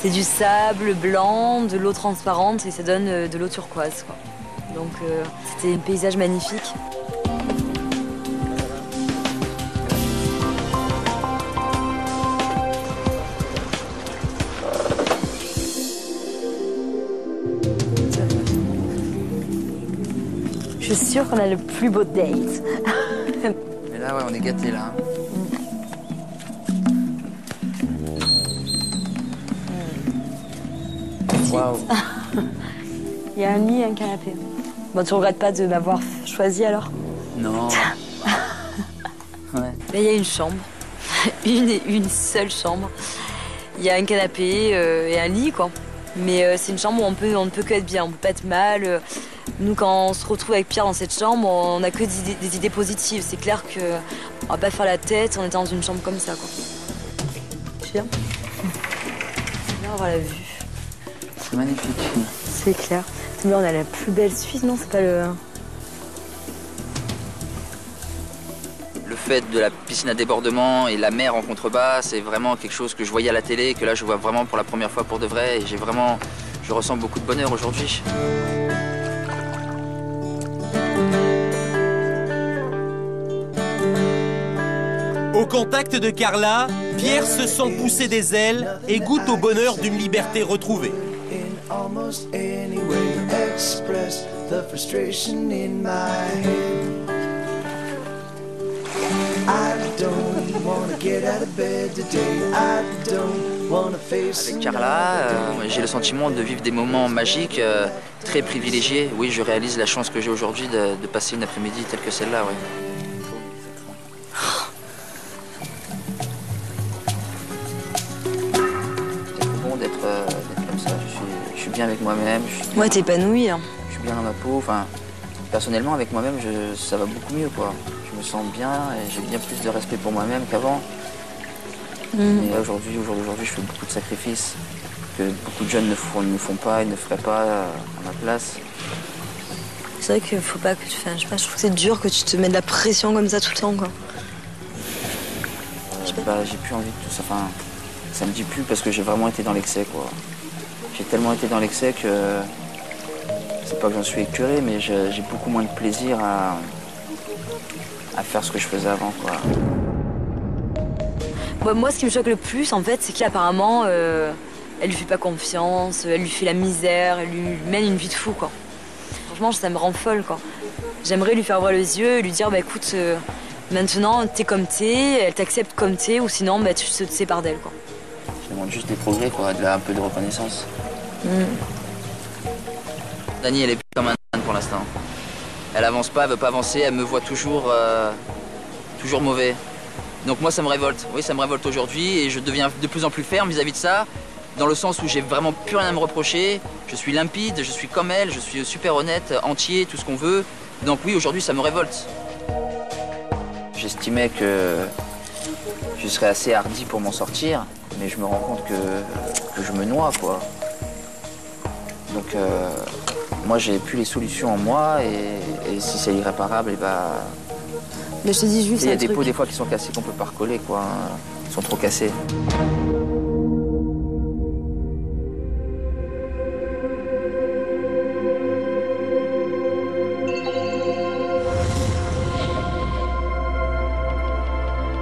C'est du sable blanc, de l'eau transparente et ça donne de l'eau turquoise quoi. Donc c'était un paysage magnifique. Je suis sûre qu'on a le plus beau date. Mais là, ouais, on est gâtés là. Waouh. Il y a un lit et un canapé. Bon, tu regrettes pas de m'avoir choisi alors? Non. Ouais. Là, il y a une chambre. une seule chambre. Il y a un canapé et un lit, quoi. Mais c'est une chambre où on ne peut que être bien, on peut pas être mal. Nous, quand on se retrouve avec Pierre dans cette chambre, on n'a que des idées positives. C'est clair qu'on va pas faire la tête, on est dans une chambre comme ça, quoi. C'est bien. C'est bien avoir la vue. C'est magnifique. C'est clair. C'est bien, on a la plus belle Suisse, non? C'est pas le... Le fait de la piscine à débordement et la mer en contrebas, c'est vraiment quelque chose que je voyais à la télé, que là je vois vraiment pour la première fois pour de vrai. Et je ressens beaucoup de bonheur aujourd'hui. Au contact de Carla, Pierre se sent pousser des ailes et goûte au bonheur d'une liberté retrouvée. Avec Carla, j'ai le sentiment de vivre des moments magiques, très privilégiés. Oui, je réalise la chance que j'ai aujourd'hui de passer une après-midi telle que celle-là. Ouais. C'est bon d'être comme ça. Je suis bien avec moi-même. Ouais, t'es épanoui. Hein. Je suis bien dans ma peau. Enfin, personnellement, avec moi-même, ça va beaucoup mieux, quoi. Je me sens bien et j'ai bien plus de respect pour moi-même qu'avant. Et aujourd'hui, je fais beaucoup de sacrifices que beaucoup de jeunes ne font pas et ne feraient pas à ma place. C'est vrai qu'il faut pas que tu fasses. Je sais pas, je trouve que c'est dur que tu te mets de la pression comme ça tout le temps, quoi. J'ai plus envie de tout ça. Enfin, ça me dit plus parce que j'ai vraiment été dans l'excès, quoi. J'ai tellement été dans l'excès que c'est pas que j'en suis écœuré, mais j'ai beaucoup moins de plaisir à faire ce que je faisais avant, quoi. Bon, moi, ce qui me choque le plus, en fait, c'est qu'apparemment, elle lui fait pas confiance, elle lui fait la misère, elle lui mène une vie de fou, quoi. Franchement, ça me rend folle, quoi. J'aimerais lui faire ouvrir les yeux et lui dire, bah écoute, maintenant, t'es comme t'es, elle t'accepte comme t'es, ou sinon, bah, tu te sépares d'elle, quoi. Je demande juste des progrès, quoi, un peu de reconnaissance. Dany, elle est plus comme un âne pour l'instant. Elle avance pas, elle veut pas avancer, elle me voit toujours mauvais. Donc moi, ça me révolte. Oui, ça me révolte aujourd'hui et je deviens de plus en plus ferme vis-à-vis de ça, dans le sens où j'ai vraiment plus rien à me reprocher. Je suis limpide, je suis comme elle, je suis super honnête, entier, tout ce qu'on veut. Donc oui, aujourd'hui, ça me révolte. J'estimais que je serais assez hardi pour m'en sortir, mais je me rends compte que je me noie, quoi. Donc moi, j'ai plus les solutions en moi et si c'est irréparable, et bah... Mais je te dis juste il y a des pots des fois qui sont cassés qu'on peut pas recoller, quoi. Ils sont trop cassés.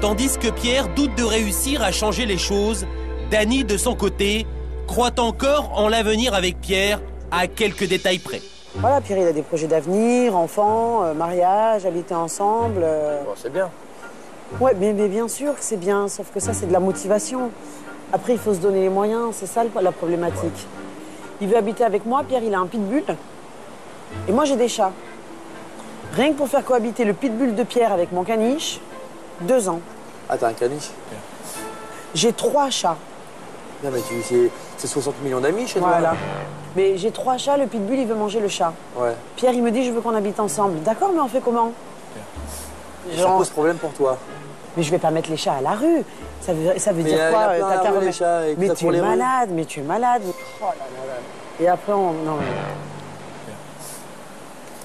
Tandis que Pierre doute de réussir à changer les choses, Dany, de son côté, croit encore en l'avenir avec Pierre, à quelques détails près. Voilà, Pierre, il a des projets d'avenir, enfants, mariage, habiter ensemble. Bon, c'est bien. Ouais, mais bien sûr que c'est bien, sauf que ça, c'est de la motivation. Après, il faut se donner les moyens, c'est ça la problématique. Ouais. Il veut habiter avec moi, Pierre, il a un pitbull. Et moi, j'ai des chats. Rien que pour faire cohabiter le pitbull de Pierre avec mon caniche, 2 ans. Ah, t'as un caniche? J'ai 3 chats. Non, mais c'est 60 millions d'amis chez toi. Voilà. Mais j'ai 3 chats, le pitbull, il veut manger le chat. Ouais. Pierre, il me dit, je veux qu'on habite ensemble. D'accord, mais on fait comment? Ça pose problème pour toi. Mais je vais pas mettre les chats à la rue. Ça veut dire quoi? T'as qu'à remettre... Mais tu es malade, mais tu es malade. Oh là là là. Et après, non.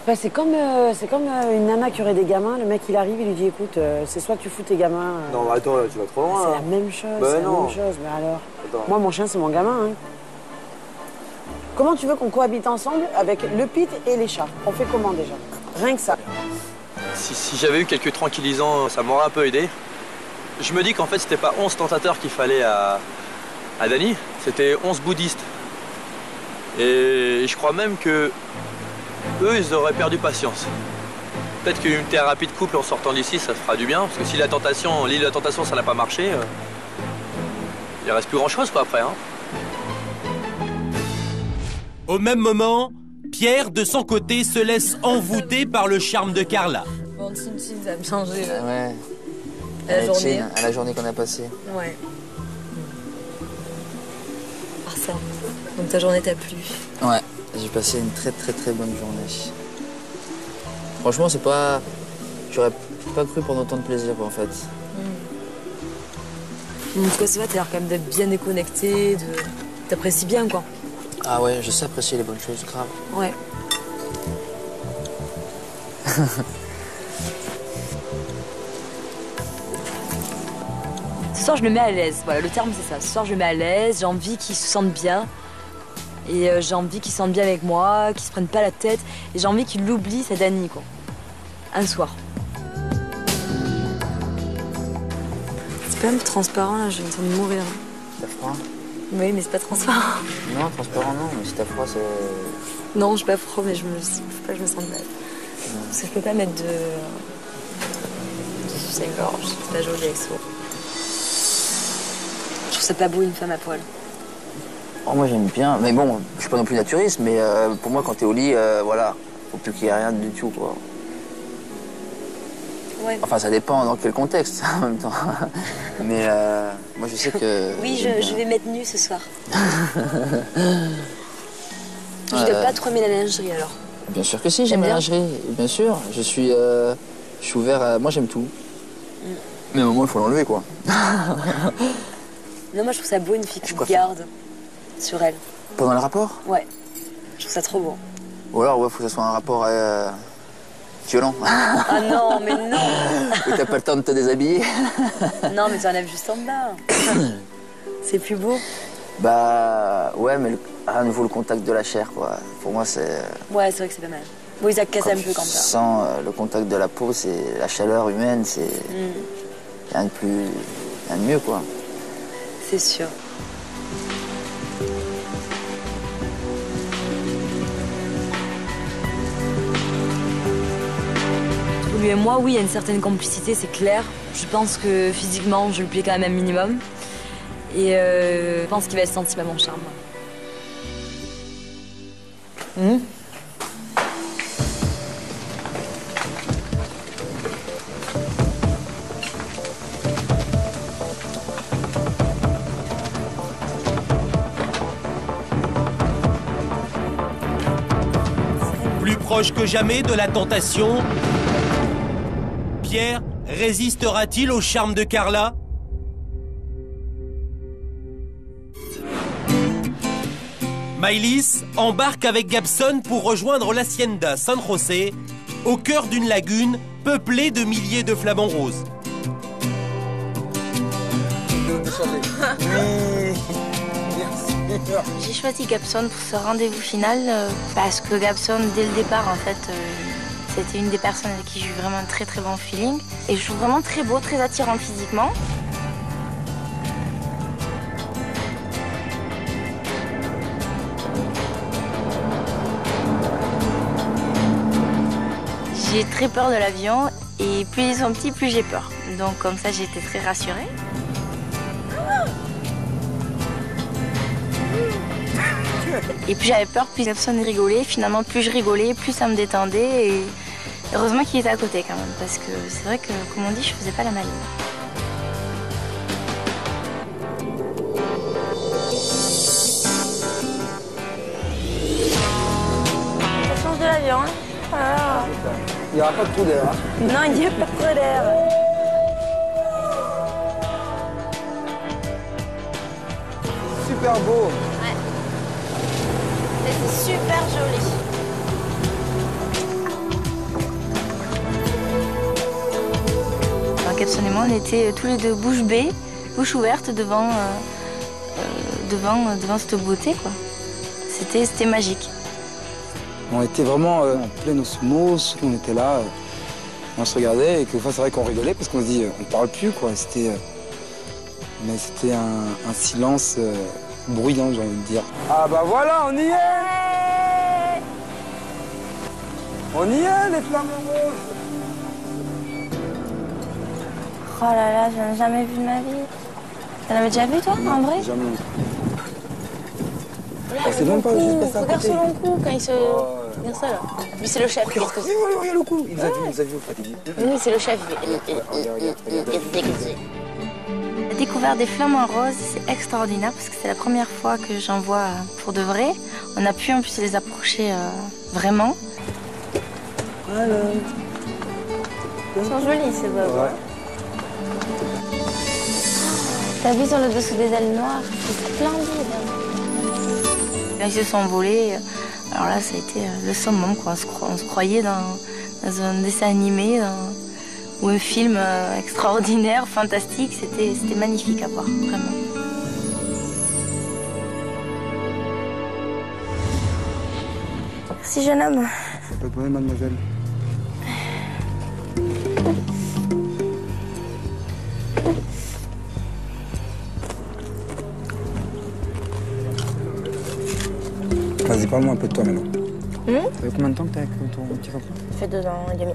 Enfin, c'est comme une nana qui aurait des gamins. Le mec, il arrive, il lui dit, écoute, c'est soit tu fous tes gamins... Non, attends, là, tu vas trop loin. C'est la même chose, c'est la même chose. Mais alors, moi, mon chien, c'est mon gamin. Hein. Comment tu veux qu'on cohabite ensemble avec le pit et les chats? On fait comment déjà? Rien que ça. Si j'avais eu quelques tranquillisants, ça m'aurait un peu aidé. Je me dis qu'en fait, c'était pas 11 tentateurs qu'il fallait à Dany, c'était 11 bouddhistes. Et je crois même que eux, ils auraient perdu patience. Peut-être qu'une thérapie de couple en sortant d'ici, ça fera du bien, parce que si l'île de la tentation, ça n'a pas marché, il reste plus grand-chose quoi après. Hein. Au même moment, Pierre, de son côté, se laisse envoûter par le charme de Carla. Bon, ça va me changer. Là. Ouais. À la journée qu'on a passée. Ouais. Par ça. Donc ta journée t'a plu? Ouais, j'ai passé une très bonne journée. Franchement, c'est pas... J'aurais pas cru prendre autant de plaisir, quoi, en fait. En tout cas, ça va, t'as l'air quand même d'être bien déconnecté, t'apprécies bien, quoi. Ah ouais, je sais apprécier les bonnes choses, grave. Ouais. Ce soir, je le mets à l'aise. Voilà, le terme, c'est ça. Ce soir, je le mets à l'aise. J'ai envie qu'il se sente bien. Et j'ai envie qu'il se sente bien avec moi, qu'il se prenne pas la tête. Et j'ai envie qu'il oublie sa Dany, quoi. Un soir. C'est pas un peu transparent, là. J'ai envie de mourir. T'as froid? Oui, mais c'est pas transparent. Non, transparent, non. Mais si t'as froid, c'est... Non, je suis pas froid, mais je me sens mal. Parce que je peux pas mettre de soutien-gorge. C'est pas joli avec ça. Je trouve ça pas beau, une femme à poil. Oh, moi, j'aime bien. Mais bon, je suis pas non plus naturiste, mais pour moi, quand t'es au lit, voilà, faut plus qu'il y ait rien du tout, quoi. Ouais. Enfin, ça dépend dans quel contexte, en même temps. Mais moi, je sais que... Oui, je vais mettre nue ce soir. Je dois pas trop aimer la lingerie, alors. Bien sûr que si, j'aime la lingerie, bien sûr. Je suis ouvert à... Moi, j'aime tout. Mais à un moment, il faut l'enlever, quoi. Non, moi, je trouve ça beau, une fille qui garde sur elle. Pendant le rapport? Ouais. Je trouve ça trop beau. Ou alors, ouais, faut que ça soit un rapport violent. Ah non, mais non. Où t'as pas le temps de te déshabiller. Non, mais tu enlèves juste en bas. C'est plus beau. Bah, ouais, mais à nouveau, le contact de la chair, quoi. Pour moi, c'est... Ouais, c'est vrai que c'est pas mal. Bon, ils cassent un peu quand même. Je sens le contact de la peau, c'est la chaleur humaine, c'est... Rien de plus... Rien de mieux, quoi. C'est sûr. Lui et moi, oui, il y a une certaine complicité, c'est clair. Je pense que physiquement, je lui plais quand même un minimum. Et je pense qu'il va se sentir à mon charme. Plus proche que jamais de la tentation, Pierre résistera-t-il au charme de Carla? Maïlis embarque avec Gabson pour rejoindre l'Hacienda San José, au cœur d'une lagune peuplée de milliers de flamants roses. J'ai choisi Gabson pour ce rendez-vous final parce que Gabson, dès le départ, en fait, C'était une des personnes avec qui j'ai eu vraiment un très très bon feeling. Et je trouve vraiment très beau, très attirant physiquement. J'ai très peur de l'avion et plus ils sont petits, plus j'ai peur. Donc comme ça, j'ai été très rassurée. Et plus j'avais peur, plus personne rigolait. Finalement, plus je rigolais, plus ça me détendait. Et heureusement qu'il était à côté quand même, parce que c'est vrai que, comme on dit, je faisais pas la maline. Ça change de l'avion, hein. Ah. Il n'y aura pas de trou d'air. Non, il n'y a pas de trou d'air. Super beau. Ouais. C'est super joli. Alors qu'absolument, on était tous les deux bouche bée, bouche ouverte devant cette beauté, quoi. C'était magique. On était vraiment en pleine osmose, on était là, on se regardait et quelquefois c'est vrai qu'on rigolait parce qu'on se dit on parle plus, quoi. Mais c'était un silence bruyant, j'ai envie de dire. Ah bah voilà, on y est. On y est, les flamants roses. Oh là là, je n'en ai jamais vu de ma vie. T'en avais déjà vu, toi, en vrai? Jamais. C'est même pas juste passer à côté. Regarde ce long cou quand il se... Regarde ça, là. Lui, c'est le chef. Regarde le cou. Il nous a vu, fatigué. Oui, c'est le chef. La découverte des flamants roses, c'est extraordinaire parce que c'est la première fois que j'en vois pour de vrai. On a pu en plus les approcher vraiment. Voilà. Ils sont jolis, ces oiseaux. Ouais. T'as vu sur le dessous des ailes noires? C'est splendide. Quand ils se sont envolés, alors là, ça a été le summum, quoi. On se croyait dans un dessin animé ou un film extraordinaire, fantastique. C'était magnifique à voir, vraiment. Merci, jeune homme. Pas de problème, mademoiselle. Vas-y, parle-moi un peu de toi maintenant. Ça fait combien de temps que t'es avec ton petit copain? Ça fait 2 ans et demi.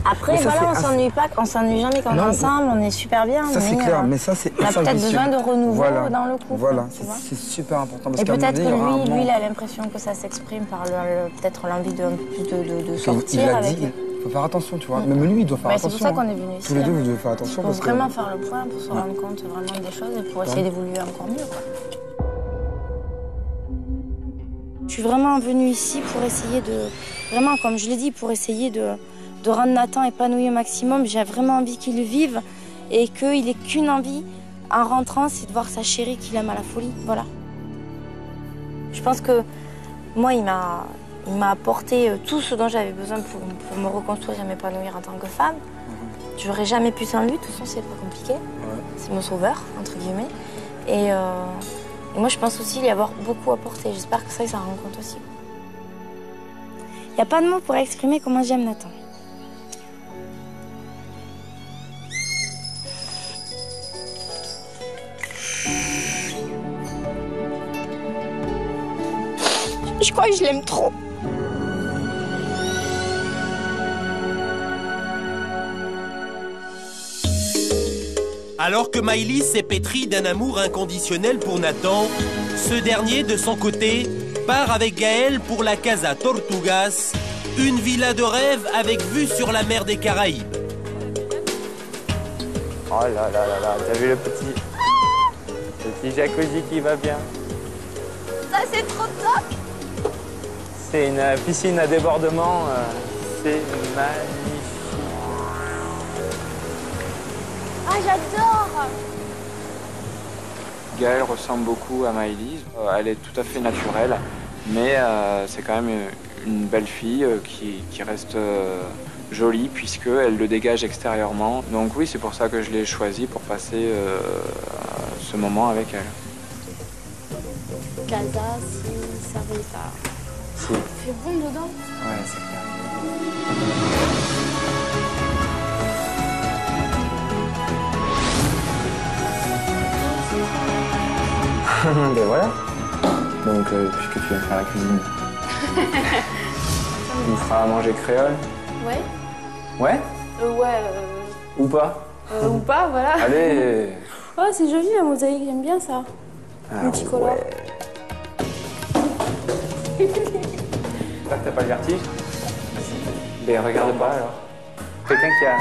Après, voilà, on s'ennuie pas, on s'ennuie jamais quand on est ensemble, on est super bien. Ça, c'est clair, mais ça, c'est... On a peut-être besoin de renouveau dans le couple. Voilà, c'est super important. Parce et peut-être que lui, il a l'impression que ça s'exprime par peut-être l'envie d'un peu plus de sortir. Il a dit, il faut faire attention, tu vois. Même lui, il doit faire attention. C'est pour ça qu'on est venu ici. Tous les deux, vous devez faire attention. Pour vraiment faire le point, pour se rendre compte vraiment des choses et pour essayer d'évoluer encore mieux. Je suis vraiment venue ici pour essayer de... Vraiment, comme je l'ai dit, pour essayer de rendre Nathan épanoui au maximum. J'ai vraiment envie qu'il vive et qu'il n'ait qu'une envie en rentrant, c'est de voir sa chérie qu'il aime à la folie. Voilà. Je pense que moi, il m'a apporté tout ce dont j'avais besoin pour me reconstruire et m'épanouir en tant que femme. Je n'aurais jamais pu sans lui, de toute façon, c'est pas compliqué. C'est mon sauveur, entre guillemets. Et moi, je pense aussi lui avoir beaucoup apporté. J'espère que ça, il s'en rend compte aussi. Il n'y a pas de mots pour exprimer comment j'aime Nathan. Je crois que je l'aime trop. Alors que Maëlys s'est pétrie d'un amour inconditionnel pour Nathan, ce dernier, de son côté, part avec Gaël pour la Casa Tortugas, une villa de rêve avec vue sur la mer des Caraïbes. Oh là là là là, t'as vu le petit jacuzzi qui va bien? Ça, c'est trop top! C'est une piscine à débordement, c'est magnifique. Ah, j'adore! Gaëlle ressemble beaucoup à Maëlys. Elle est tout à fait naturelle, mais c'est quand même une belle fille qui reste jolie puisqu'elle le dégage extérieurement. Donc oui, c'est pour ça que je l'ai choisie, pour passer ce moment avec elle. Casa si Sarita. Si. Il fait bon dedans. Ouais, c'est clair. Ben voilà. Donc, puisque tu viens faire la cuisine, tu me feras à manger créole. Ouais. Ouais? Ouais. Ou pas? Ou pas, voilà. Allez. Oh, c'est joli la mosaïque, j'aime bien ça. Multicolore. Ouais. J'espère que t'as pas le vertige. Ben regarde pas alors. Quelqu'un qui a...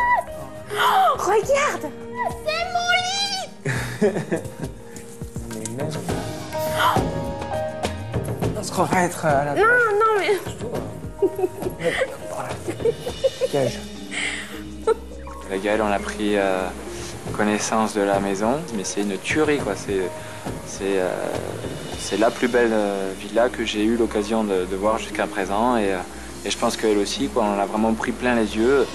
Oh, regarde! C'est mon lit! Mais merde. On se croirait être à la... Non, mais... Cage. La Gaëlle, on a pris connaissance de la maison, mais c'est une tuerie, quoi. C'est la plus belle villa que j'ai eu l'occasion de voir jusqu'à présent, et je pense qu'elle aussi, quoi, on en a vraiment pris plein les yeux.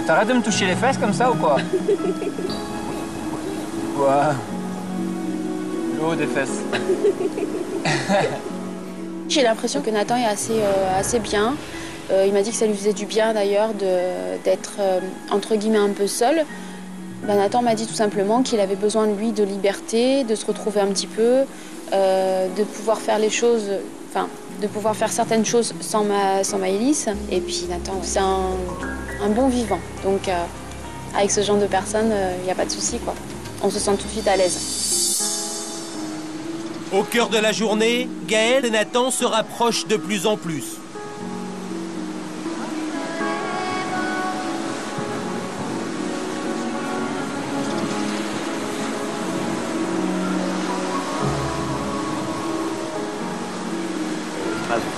T'arrêtes de me toucher les fesses comme ça ou quoi? Quoi? Le haut des fesses. J'ai l'impression que Nathan est assez bien. Il m'a dit que ça lui faisait du bien d'ailleurs d'être entre guillemets un peu seul. Nathan m'a dit tout simplement qu'il avait besoin de lui de liberté, de se retrouver un petit peu, de pouvoir faire les choses, enfin de pouvoir faire certaines choses sans Maëlys. Et puis Nathan, c'est un bon vivant. Donc avec ce genre de personnes, il n'y a pas de souci, quoi. On se sent tout de suite à l'aise. Au cœur de la journée, Gaëlle et Nathan se rapprochent de plus en plus.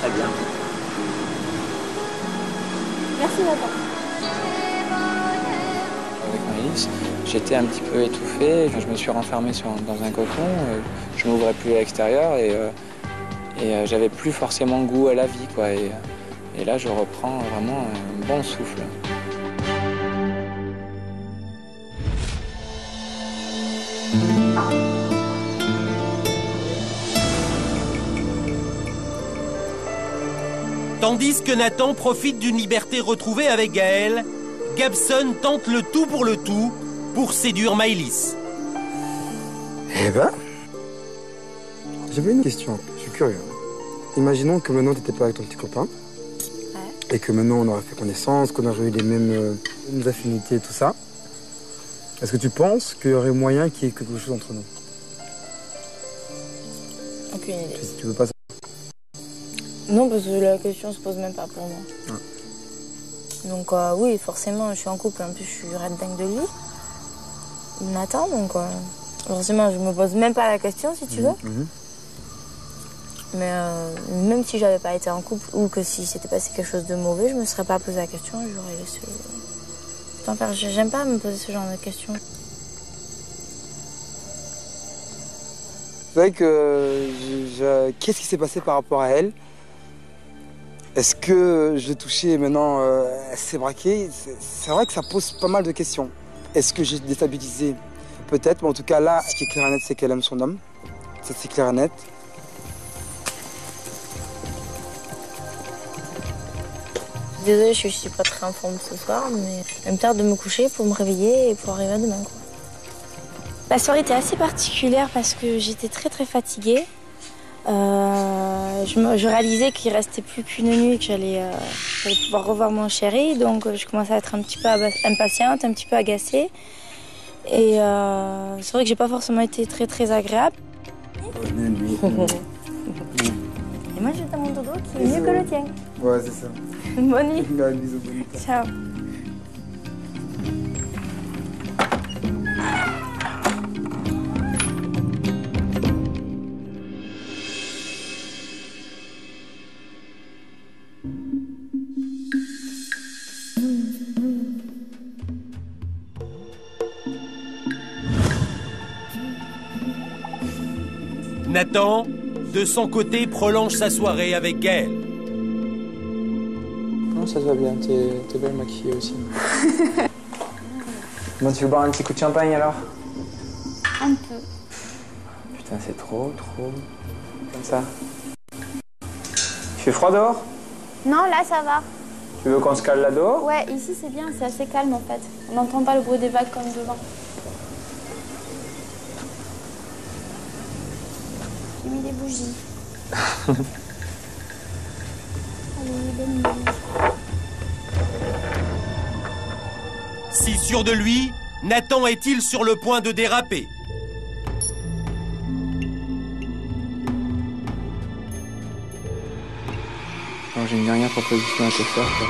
Très bien. Merci Nathan. Avec Maëlys, j'étais un petit peu étouffé, je me suis renfermé dans un cocon, je m'ouvrais plus à l'extérieur et j'avais plus forcément goût à la vie, quoi. Et là, je reprends vraiment un bon souffle. Tandis que Nathan profite d'une liberté retrouvée avec Gaëlle, Gabson tente le tout pour séduire Maëlys. Eh ben, j'avais une question, je suis curieux. Imaginons que maintenant tu n'étais pas avec ton petit copain, et que maintenant on aurait fait connaissance, qu'on aurait eu les mêmes affinités et tout ça. Est-ce que tu penses qu'il y aurait moyen qu'il y ait quelque chose entre nous? Aucune idée. Si tu veux pas ça. Non, parce que la question se pose même pas pour moi. Ah. Donc oui, forcément, je suis en couple, en plus je suis red dingue de lui. Nathan, donc forcément, je me pose même pas la question, si tu veux. Mais même si j'avais pas été en couple ou que si s'était passé quelque chose de mauvais, je me serais pas posé la question et j'aurais laissé... Enfin, j'aime pas me poser ce genre de questions. C'est vrai que qu'est-ce qui s'est passé par rapport à elle? Est-ce que je l'ai touchée et maintenant elle s'est braquée? C'est vrai que ça pose pas mal de questions. Est-ce que j'ai déstabilisé? Peut-être, mais en tout cas là, ce qui est clair et net, c'est qu'elle aime son homme. Ça, c'est clair et net. Désolée, je suis pas très en forme ce soir, mais elle me tarde de me coucher pour me réveiller et pour arriver à demain, quoi. La soirée était assez particulière parce que j'étais très fatiguée. Je réalisais qu'il restait plus qu'une nuit et que j'allais pouvoir revoir mon chéri. Donc je commençais à être un petit peu impatiente, un petit peu agacée. Et c'est vrai que j'ai pas forcément été très agréable. Et moi, j'ai mon dodo qui est mieux que le tien. Ouais, c'est ça. Bonne nuit. Bisous, bonne nuit. Ciao. Nathan, de son côté, prolonge sa soirée avec Gaël. Non, ça te va bien, t'es belle maquillée aussi. Bon, tu veux boire un petit coup de champagne alors? Un peu. Putain, c'est trop. Comme ça. Il fait froid dehors? Non, là, ça va. Tu veux qu'on se cale là dehors? Ouais, ici, c'est bien, c'est assez calme en fait. On n'entend pas le bruit des vagues comme devant. J'ai mis des bougies. Allez, bonne nuit. Si sûr de lui, Nathan est-il sur le point de déraper? Alors, j'ai une dernière proposition à te faire pour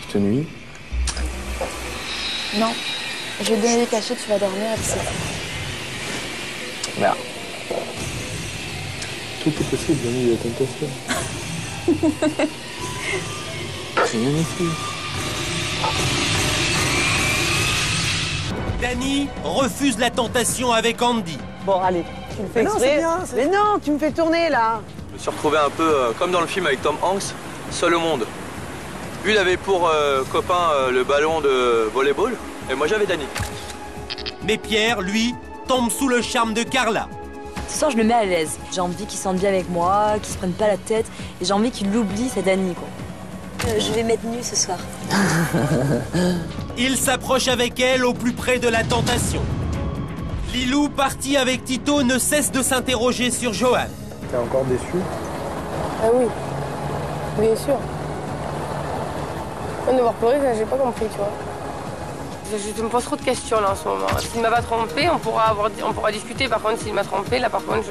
cette nuit. Non, je vais te donner des cachets, tu vas dormir à 17h. Merde. Tout est possible, la nuit de la tentation. Rien n'est fait. Dany refuse la tentation avec Andy. Bon, allez, tu le fais exprès. Mais non, tu me fais tourner, là. Je me suis retrouvé un peu comme dans le film avec Tom Hanks, seul au monde. Lui, il avait pour copain le ballon de volleyball, et moi j'avais Dany. Mais Pierre, lui, tombe sous le charme de Carla. Ce soir, je le mets à l'aise. J'ai envie qu'il se sente bien avec moi, qu'il se prenne pas la tête, et j'ai envie qu'il oublie sa Dany, quoi. Je vais mettre nue ce soir. Il s'approche avec elle au plus près de la tentation. Lilou, parti avec Tito, ne cesse de s'interroger sur Johan. T'es encore déçu? Ah oui, bien sûr. On devoir pleurer, ça j'ai pas compris, tu vois. Je me pose trop de questions là en ce moment. S'il m'a pas trompé, on pourra discuter. Par contre, s'il m'a trompé, là par contre,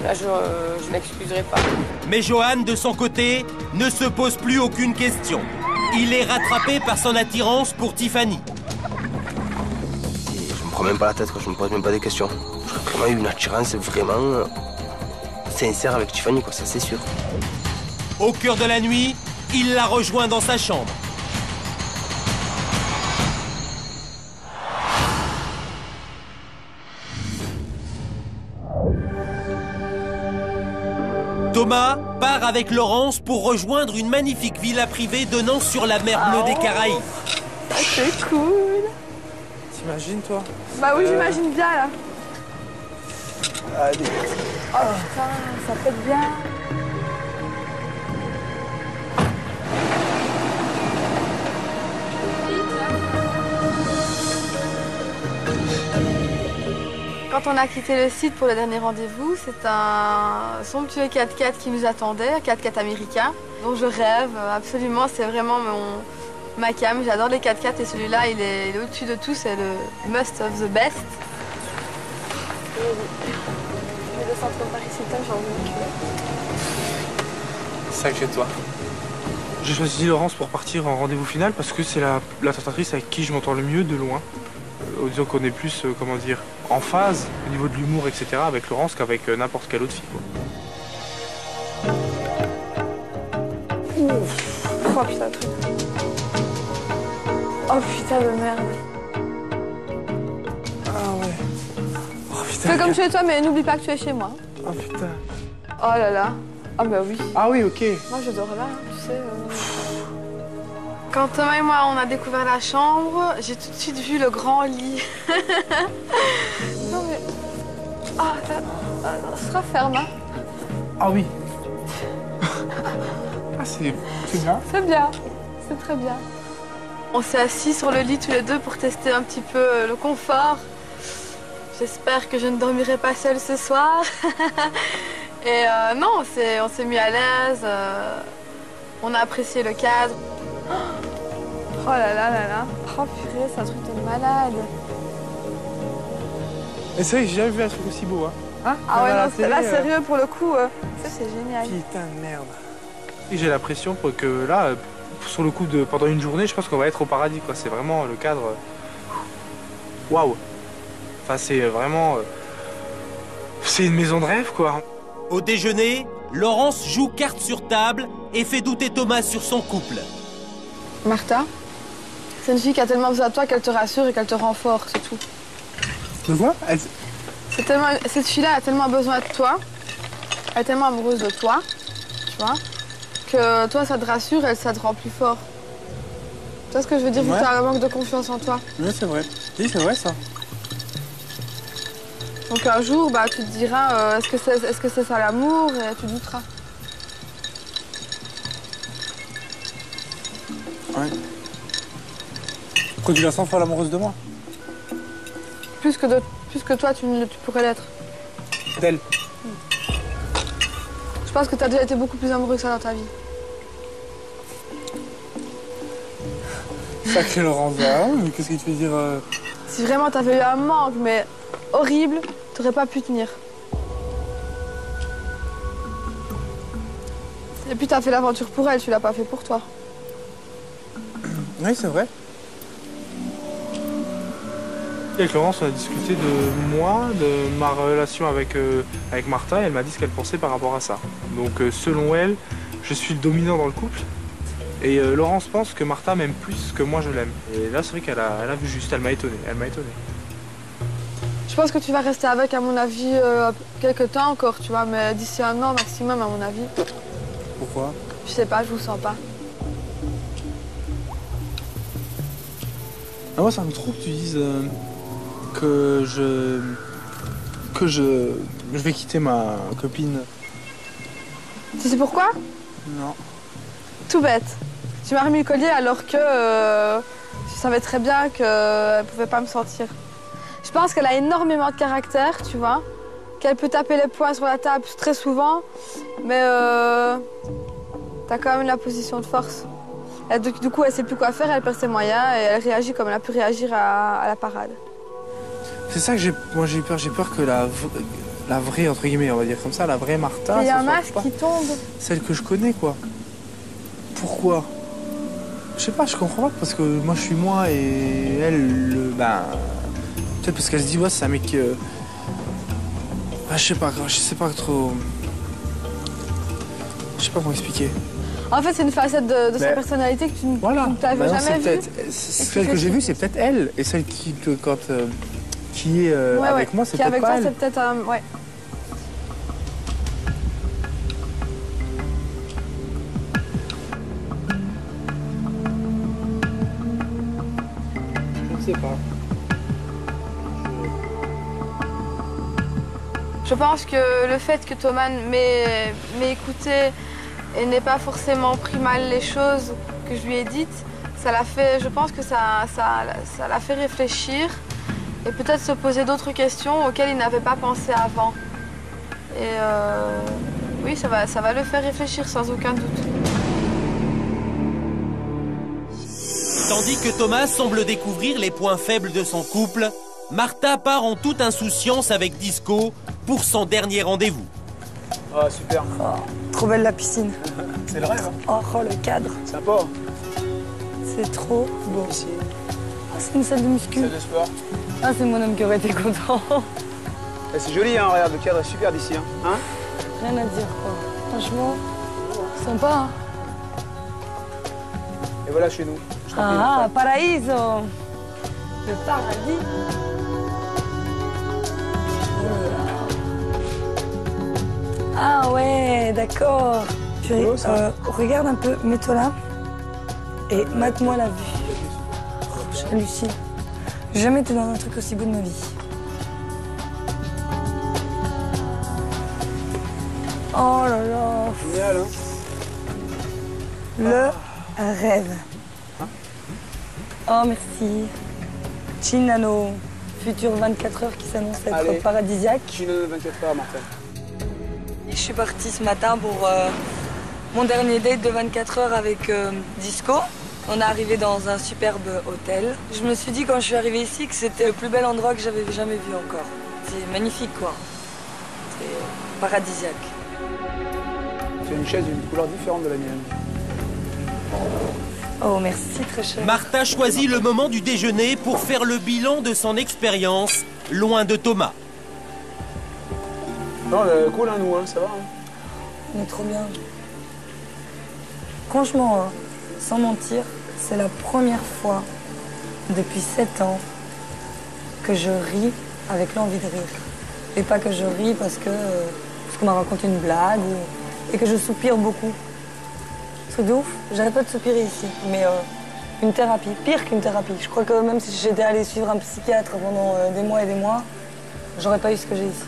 je m'excuserai pas. Mais Johan, de son côté, ne se pose plus aucune question. Il est rattrapé par son attirance pour Tiffany. Et je me prends même pas la tête, quoi. Je me pose même pas des questions. J'ai vraiment eu une attirance vraiment sincère avec Tiffany, quoi, ça c'est sûr. Au cœur de la nuit, il la rejoint dans sa chambre. Thomas part avec Laurence pour rejoindre une magnifique villa privée donnant sur la mer Bleue des Caraïbes. Ah, c'est cool. T'imagines, toi? Bah oui, j'imagine bien, là. Allez. Oh putain, ça fait bien. Quand on a quitté le site pour le dernier rendez-vous, c'est un somptueux 4x4 qui nous attendait, un 4x4 américain, dont je rêve absolument. C'est vraiment ma cam. J'adore les 4x4 et celui-là, il est au-dessus de tout. C'est le must of the best. Je vais descendre comme Paris Hilton, j'ai envie de m'occuper. C'est ça que j'ai de toi. J'ai choisi Laurence pour partir en rendez-vous final parce que c'est la tentatrice avec qui je m'entends le mieux de loin. Disons qu'on est plus, comment dire, en phase au niveau de l'humour, etc. avec Laurence qu'avec n'importe quelle autre fille. Ouf. Oh putain de truc. Oh putain de merde. Ah ouais. Oh putain. Fais comme chez toi, mais n'oublie pas que tu es chez moi. Oh putain. Oh là là. Ah bah oui. Ah oui, ok. Moi je dors là, tu sais. Quand Thomas et moi on a découvert la chambre, j'ai tout de suite vu le grand lit. Non mais... Ah, ça se referme, hein. Ah oui. Ah c'est bien. C'est bien, c'est très bien. On s'est assis sur le lit tous les deux pour tester un petit peu le confort. J'espère que je ne dormirai pas seule ce soir. Et non, on s'est mis à l'aise. On a apprécié le cadre. Oh là là là là. Oh purée, c'est un truc de malade. Et c'est vrai que j'ai jamais vu un truc aussi beau, hein. Ah ouais, non, là, sérieux, pour le coup, ça c'est génial. Putain de merde. Et j'ai l'impression que là, sur le coup pendant une journée, je pense qu'on va être au paradis, quoi. C'est vraiment le cadre. Waouh. Enfin, c'est vraiment. C'est une maison de rêve, quoi. Au déjeuner, Laurence joue carte sur table et fait douter Thomas sur son couple. Martha, c'est une fille qui a tellement besoin de toi qu'elle te rassure et qu'elle te rend fort, c'est tout. Tu vois? Cette fille-là a tellement besoin de toi Elle est tellement amoureuse de toi, tu vois, que toi, ça te rassure et ça te rend plus fort. Tu vois ce que je veux dire? Tu as un manque de confiance en toi. Oui, c'est vrai. Oui, c'est vrai, ça. Donc un jour, bah, tu te diras, est-ce que c'est ça l'amour? Et tu douteras. Ouais. Pourquoi tu la sens folle amoureuse de moi? Plus que toi, tu pourrais l'être. D'elle? Je pense que tu as déjà été beaucoup plus amoureux que ça dans ta vie. Sacré Lorenza, mais qu'est-ce qui te fait dire... Si vraiment t'avais eu un manque, mais horrible, t'aurais pas pu tenir. Et puis t'as fait l'aventure pour elle, tu l'as pas fait pour toi. Oui, c'est vrai. Et avec Laurence, on a discuté de moi, de ma relation avec Martha, et elle m'a dit ce qu'elle pensait par rapport à ça. Donc selon elle, je suis le dominant dans le couple. Et Laurence pense que Martha m'aime plus que moi je l'aime. Et là, c'est vrai qu'elle a vu juste, elle m'a étonné. Je pense que tu vas rester avec, à mon avis, quelques temps encore, tu vois, mais d'ici un an maximum, à mon avis. Pourquoi? Je sais pas, je vous sens pas. Ah, moi, ça me trouve que tu dises que je vais quitter ma copine. Tu sais pourquoi? Non. Tout bête. Tu m'as remis le collier alors que tu savais très bien qu'elle pouvait pas me sentir. Je pense qu'elle a énormément de caractère, tu vois, qu'elle peut taper les poings sur la table très souvent, mais t'as quand même la position de force. Et du coup, elle sait plus quoi faire, elle perd ses moyens et elle réagit comme elle a pu réagir à la parade. C'est ça que j'ai peur. J'ai peur que la vraie, entre guillemets, on va dire comme ça, la vraie Martha... Il y a un masque qui tombe. Celle que je connais, quoi. Pourquoi? Je sais pas, je comprends pas, parce que moi je suis moi et elle, peut-être parce qu'elle se dit, ouais, c'est un mec... je sais pas trop... Je sais pas comment expliquer. En fait, c'est une facette de sa personnalité que tu n'avais jamais vue. Celle que j'ai vue, c'est peut-être elle. Et celle qui est avec moi, c'est peut-être pas elle. C'est peut-être ouais. Je ne sais pas. Je pense que le fait que Thomas m'ait écouté et n'ait pas forcément pris mal les choses que je lui ai dites, ça l'a fait, je pense que ça l'a fait réfléchir et peut-être se poser d'autres questions auxquelles il n'avait pas pensé avant. Et oui, ça va le faire réfléchir sans aucun doute. Tandis que Thomas semble découvrir les points faibles de son couple, Martha part en toute insouciance avec Disco pour son dernier rendez-vous. Ah, super. Oh, trop belle la piscine. C'est le rêve. Hein. Oh, le cadre. Sympa. C'est trop beau. Ici. Oh, c'est une salle de muscu. Salle de sport. Ah, c'est mon homme qui aurait été content. C'est joli, hein, regarde, le cadre est super d'ici. Hein. Rien à dire, quoi. Franchement, sympa. Hein. Et voilà chez nous. Ah, paraíso. Le paradis. Ah ouais, d'accord. Regarde un peu, mets-toi là et mate-moi la vue. J'hallucine. J'ai jamais été dans un truc aussi beau de ma vie. Oh là là. Génial, hein. Le rêve. Oh merci. Chinano, futur 24 heures qui s'annonce être paradisiaque. Chinano 24 heures, Martin. Je suis partie ce matin pour mon dernier date de 24 heures avec Disco. On est arrivé dans un superbe hôtel. Je me suis dit quand je suis arrivée ici que c'était le plus bel endroit que j'avais jamais vu encore. C'est magnifique quoi. C'est paradisiaque. C'est une chaise d'une couleur différente de la mienne. Oh merci très cher. Martha choisit le moment du déjeuner pour faire le bilan de son expérience loin de Thomas. Non, cool hein, nous, hein, ça va. Hein. On est trop bien. Franchement, hein, sans mentir, c'est la première fois depuis 7 ans que je ris avec l'envie de rire. Et pas que je ris parce que qu'on m'a raconté une blague et que je soupire beaucoup. Truc de ouf, j'arrête pas de soupirer ici, mais une thérapie, pire qu'une thérapie. Je crois que même si j'étais allée suivre un psychiatre pendant des mois et des mois, j'aurais pas eu ce que j'ai ici.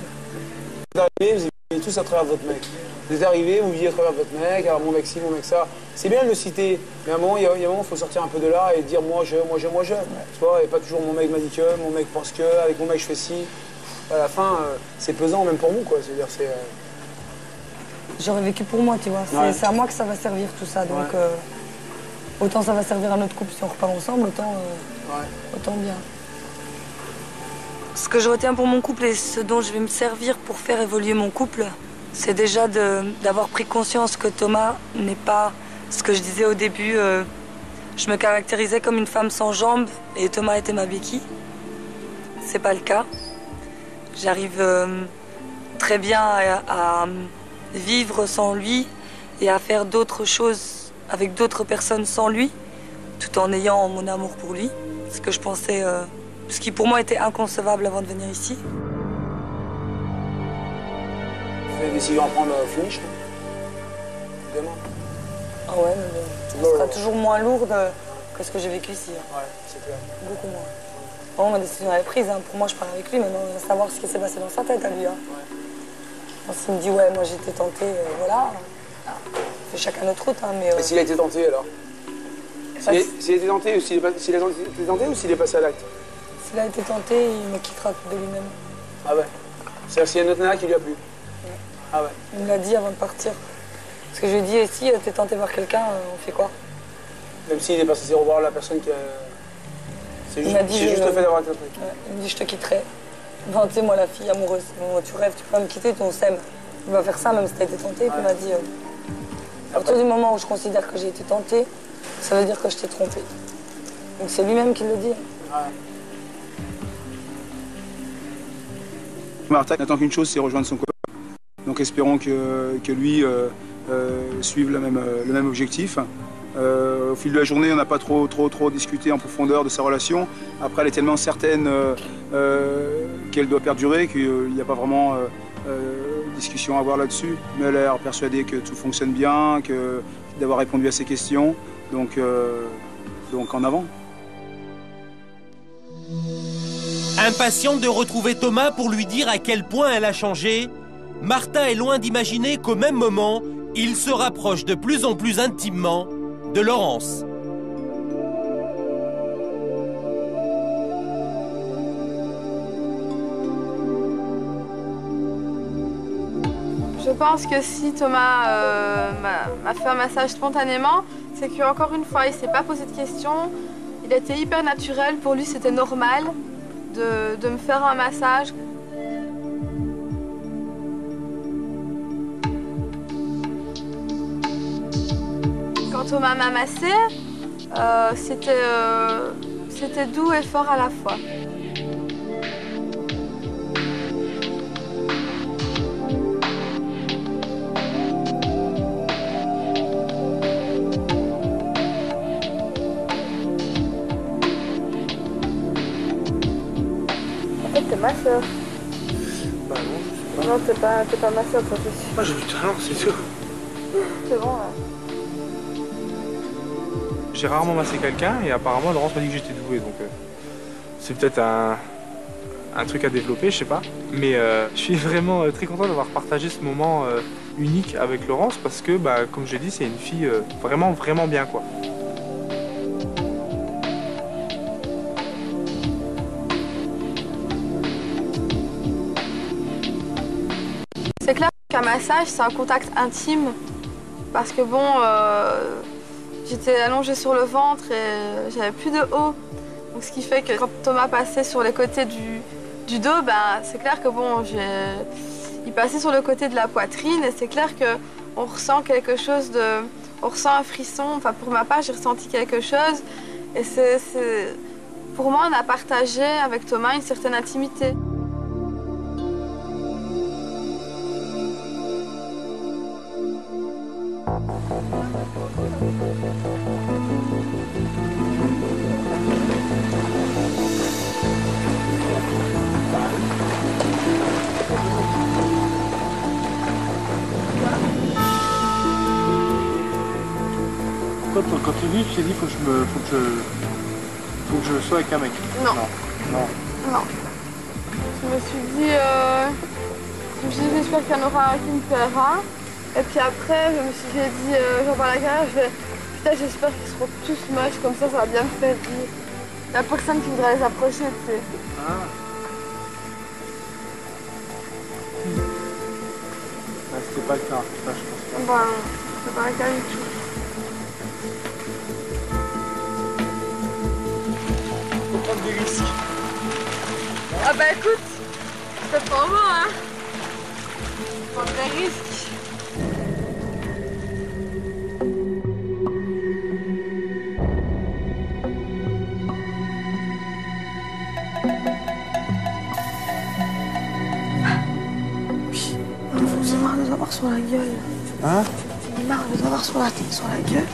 Vous êtes arrivés, vous vivez tous à travers votre mec. Vous êtes arrivés, vous vivez à travers votre mec, alors mon mec ci, mon mec ça. C'est bien de le citer, mais à un moment, il y a un moment, il faut sortir un peu de là et dire moi je. Tu vois, et pas toujours mon mec m'a dit que, mon mec pense que, avec mon mec je fais ci. À la fin, c'est pesant même pour vous, quoi. C'est-à-dire, c'est. J'aurais vécu pour moi, tu vois. C'est à moi que ça va servir tout ça, donc autant ça va servir à notre couple si on repart ensemble, autant bien. Ce que je retiens pour mon couple et ce dont je vais me servir pour faire évoluer mon couple, c'est déjà d'avoir pris conscience que Thomas n'est pas ce que je disais au début. Je me caractérisais comme une femme sans jambes et Thomas était ma béquille. C'est pas le cas. J'arrive très bien à vivre sans lui et à faire d'autres choses avec d'autres personnes sans lui, tout en ayant mon amour pour lui. Ce que je pensais, ce qui pour moi était inconcevable avant de venir ici. Vous avez décidé d'en prendre au finish, demain. Ah ouais, mais ça sera toujours moins lourde que ce que j'ai vécu ici. Ouais, c'est clair. Beaucoup moins. Bon, ma décision elle est prise, hein. Pour moi je pars avec lui, maintenant on va savoir ce qui s'est passé dans sa tête à lui. Hein. Ouais. S'il me dit ouais, moi j'ai été tentée, voilà, c'est chacun notre route. Hein, mais, Et s'il a été tenté alors? S'il a été tenté ou s'il est passé à l'acte? S'il a été tenté, il me quittera de lui-même. Ah ouais? C'est-à-dire s'il y a une autre nana qui lui a plu? Ouais. Ah ouais? Il me l'a dit avant de partir. Parce que je lui ai dit, et si t'es tenté par quelqu'un, on fait quoi? Même s'il est pas censé revoir la personne qui a... C'est juste le fait d'avoir été tenté. Ouais, il me dit, je te quitterai. Enfin, tu sais, moi, la fille amoureuse, bon, tu rêves, tu peux pas me quitter, on s'aime. Il va faire ça même si t'as été tenté. Puis il m'a dit, à partir du moment où je considère que j'ai été tentée, ça veut dire que je t'ai trompée. Donc c'est lui-même qui le dit. Ouais. Martha n'attend qu'une chose, c'est rejoindre son copain. Donc espérons que lui suive le même objectif. Au fil de la journée, on n'a pas trop discuté en profondeur de sa relation. Après, elle est tellement certaine qu'elle doit perdurer qu'il n'y a pas vraiment discussion à avoir là-dessus. Mais elle a l'air persuadée que tout fonctionne bien, d'avoir répondu à ses questions. Donc en avant. Impatiente de retrouver Thomas pour lui dire à quel point elle a changé, Martha est loin d'imaginer qu'au même moment, il se rapproche de plus en plus intimement de Laurence. Je pense que si Thomas m'a fait un massage spontanément, c'est qu'encore une fois, il ne s'est pas posé de questions. Il était hyper naturel. Pour lui, c'était normal de me faire un massage. Quand Thomas m'a massé, c'était doux et fort à la fois. En fait, t'es ma soeur. Bah non, je sais pas. Non, t'es pas ma soeur, ça c'est sûr. Moi j'ai du talent, c'est sûr. C'est bon, là. J'ai rarement massé quelqu'un et apparemment Laurence m'a dit que j'étais doué, donc c'est peut-être un truc à développer, je sais pas. Mais je suis vraiment très content d'avoir partagé ce moment unique avec Laurence parce que, comme je l'ai dit, c'est une fille vraiment bien, quoi. C'est clair qu'un massage, c'est un contact intime. Parce que bon, j'étais allongée sur le ventre et j'avais plus de haut. Donc ce qui fait que quand Thomas passait sur les côtés du dos, c'est clair que bon, il passait sur le côté de la poitrine et c'est clair qu'on ressent quelque chose de... On ressent un frisson. Enfin, pour ma part, j'ai ressenti quelque chose. Et pour moi, on a partagé avec Thomas une certaine intimité. t'es dit, faut que je sois avec un mec. Non. Non. Non. Je me suis dit, j'espère qu'il y en aura un qui me plaira. Et puis après, j'ai dit, j'en parle à quelqu'un, je vais, putain, j'espère qu'ils seront tous moches, comme ça va bien me faire rire. Il n'y a personne qui voudra les approcher, tu sais. Ah. C'était pas le cas, je pense pas. Ben, c'est pas le cas du tout. Faut prendre des risques. Ah bah écoute, c'est pas moi, hein. Prendre des risques. J'en ai marre de t'avoir sur la gueule. Hein? J'en ai marre de t'avoir sur la gueule.